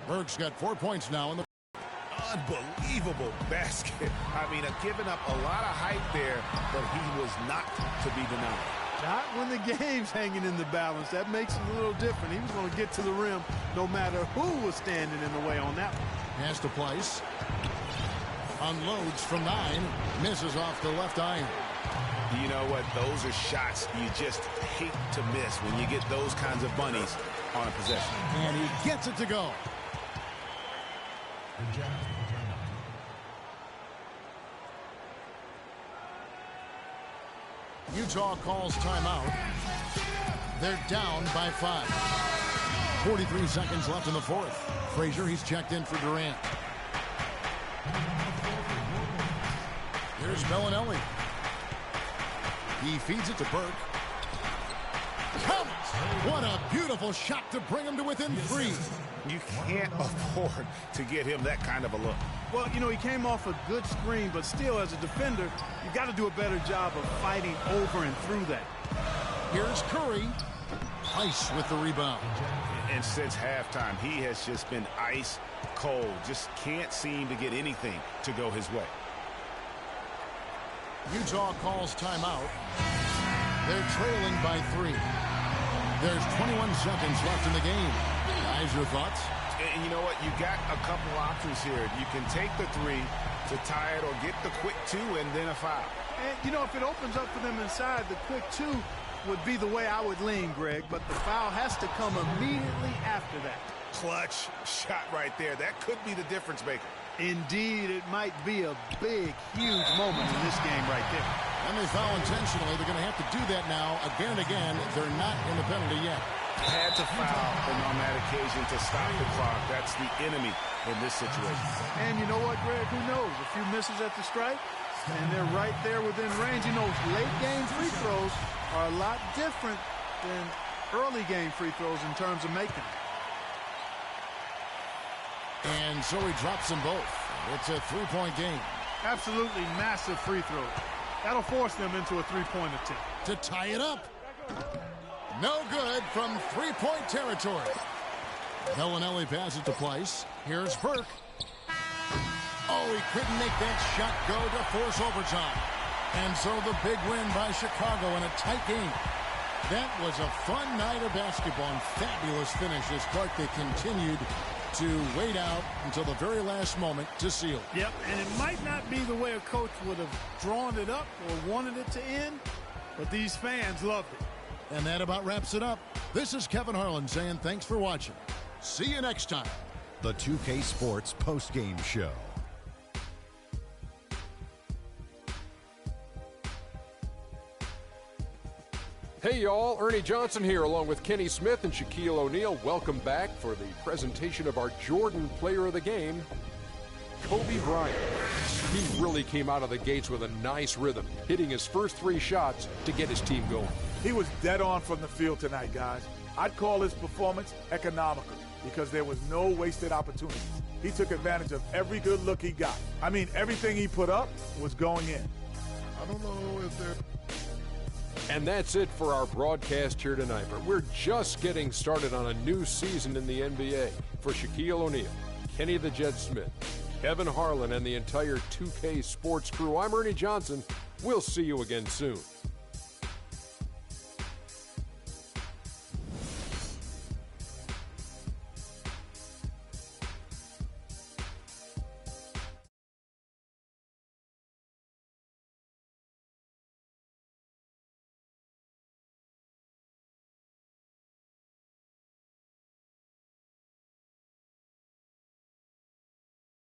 Burke's got 4 points now in the unbelievable basket. I mean, giving up a lot of height there, but he was not to be denied. Not when the game's hanging in the balance. That makes it a little different. He was going to get to the rim no matter who was standing in the way on that one. Pass to Place. Unloads from 9. Misses off the left iron. You know what? Those are shots you just hate to miss when you get those kinds of bunnies on a possession. And he gets it to go. Utah calls timeout. They're down by 5. 43 seconds left in the fourth. Frazier, he's checked in for Durant. Here's Bellinelli. He feeds it to Burke. Counts! What a beautiful shot to bring him to within 3. You can't afford to get him that kind of a look. Well, you know, he came off a good screen, but still, as a defender, you got to do a better job of fighting over and through that. Here's Curry. Ice with the rebound. And since halftime, he has just been ice cold. Just can't seem to get anything to go his way. Utah calls timeout. They're trailing by 3. There's 21 seconds left in the game. Guys, your thoughts? And you know what? You got a couple options here. You can take the 3 to tie it or get the quick 2 and then a foul. And, you know, if it opens up for them inside, the quick 2 would be the way I would lean, Greg. But the foul has to come immediately after that. Clutch shot right there. That could be the difference maker. Indeed, it might be a big, huge moment in this game right there. And they foul intentionally. They're going to have to do that now again and again. They're not in the penalty yet. Had to foul and on that occasion to stop the clock. That's the enemy in this situation. And you know what, Greg? Who knows? A few misses at the stripe, and they're right there within range. You know, late game free throws are a lot different than early game free throws in terms of making them. And so he drops them both. It's a 3-point game. Absolutely massive free throws. That'll force them into a 3-point attempt. To tie it up. No good from 3-point territory. Bellinelli passes to Place. Here's Burke. Oh, he couldn't make that shot go to force overtime. And so the big win by Chicago in a tight game. That was a fun night of basketball and fabulous finish as Clark, they continued to wait out until the very last moment to seal. Yep, and it might not be the way a coach would have drawn it up or wanted it to end, but these fans loved it. And that about wraps it up. This is Kevin Harlan saying thanks for watching. See you next time. the 2K Sports postgame show. Hey y'all, Ernie Johnson here along with Kenny Smith and Shaquille O'Neal. Welcome back for the presentation of our Jordan Player of the Game, Kobe Bryant. He really came out of the gates with a nice rhythm, hitting his first 3 shots to get his team going. He was dead on from the field tonight, guys. I'd call his performance economical because there was no wasted opportunities. He took advantage of every good look he got. I mean, everything he put up was going in. I don't know if they're... And that's it for our broadcast here tonight. But we're just getting started on a new season in the NBA. For Shaquille O'Neal, Kenny the Jet Smith, Kevin Harlan, and the entire 2K Sports crew, I'm Ernie Johnson. We'll see you again soon.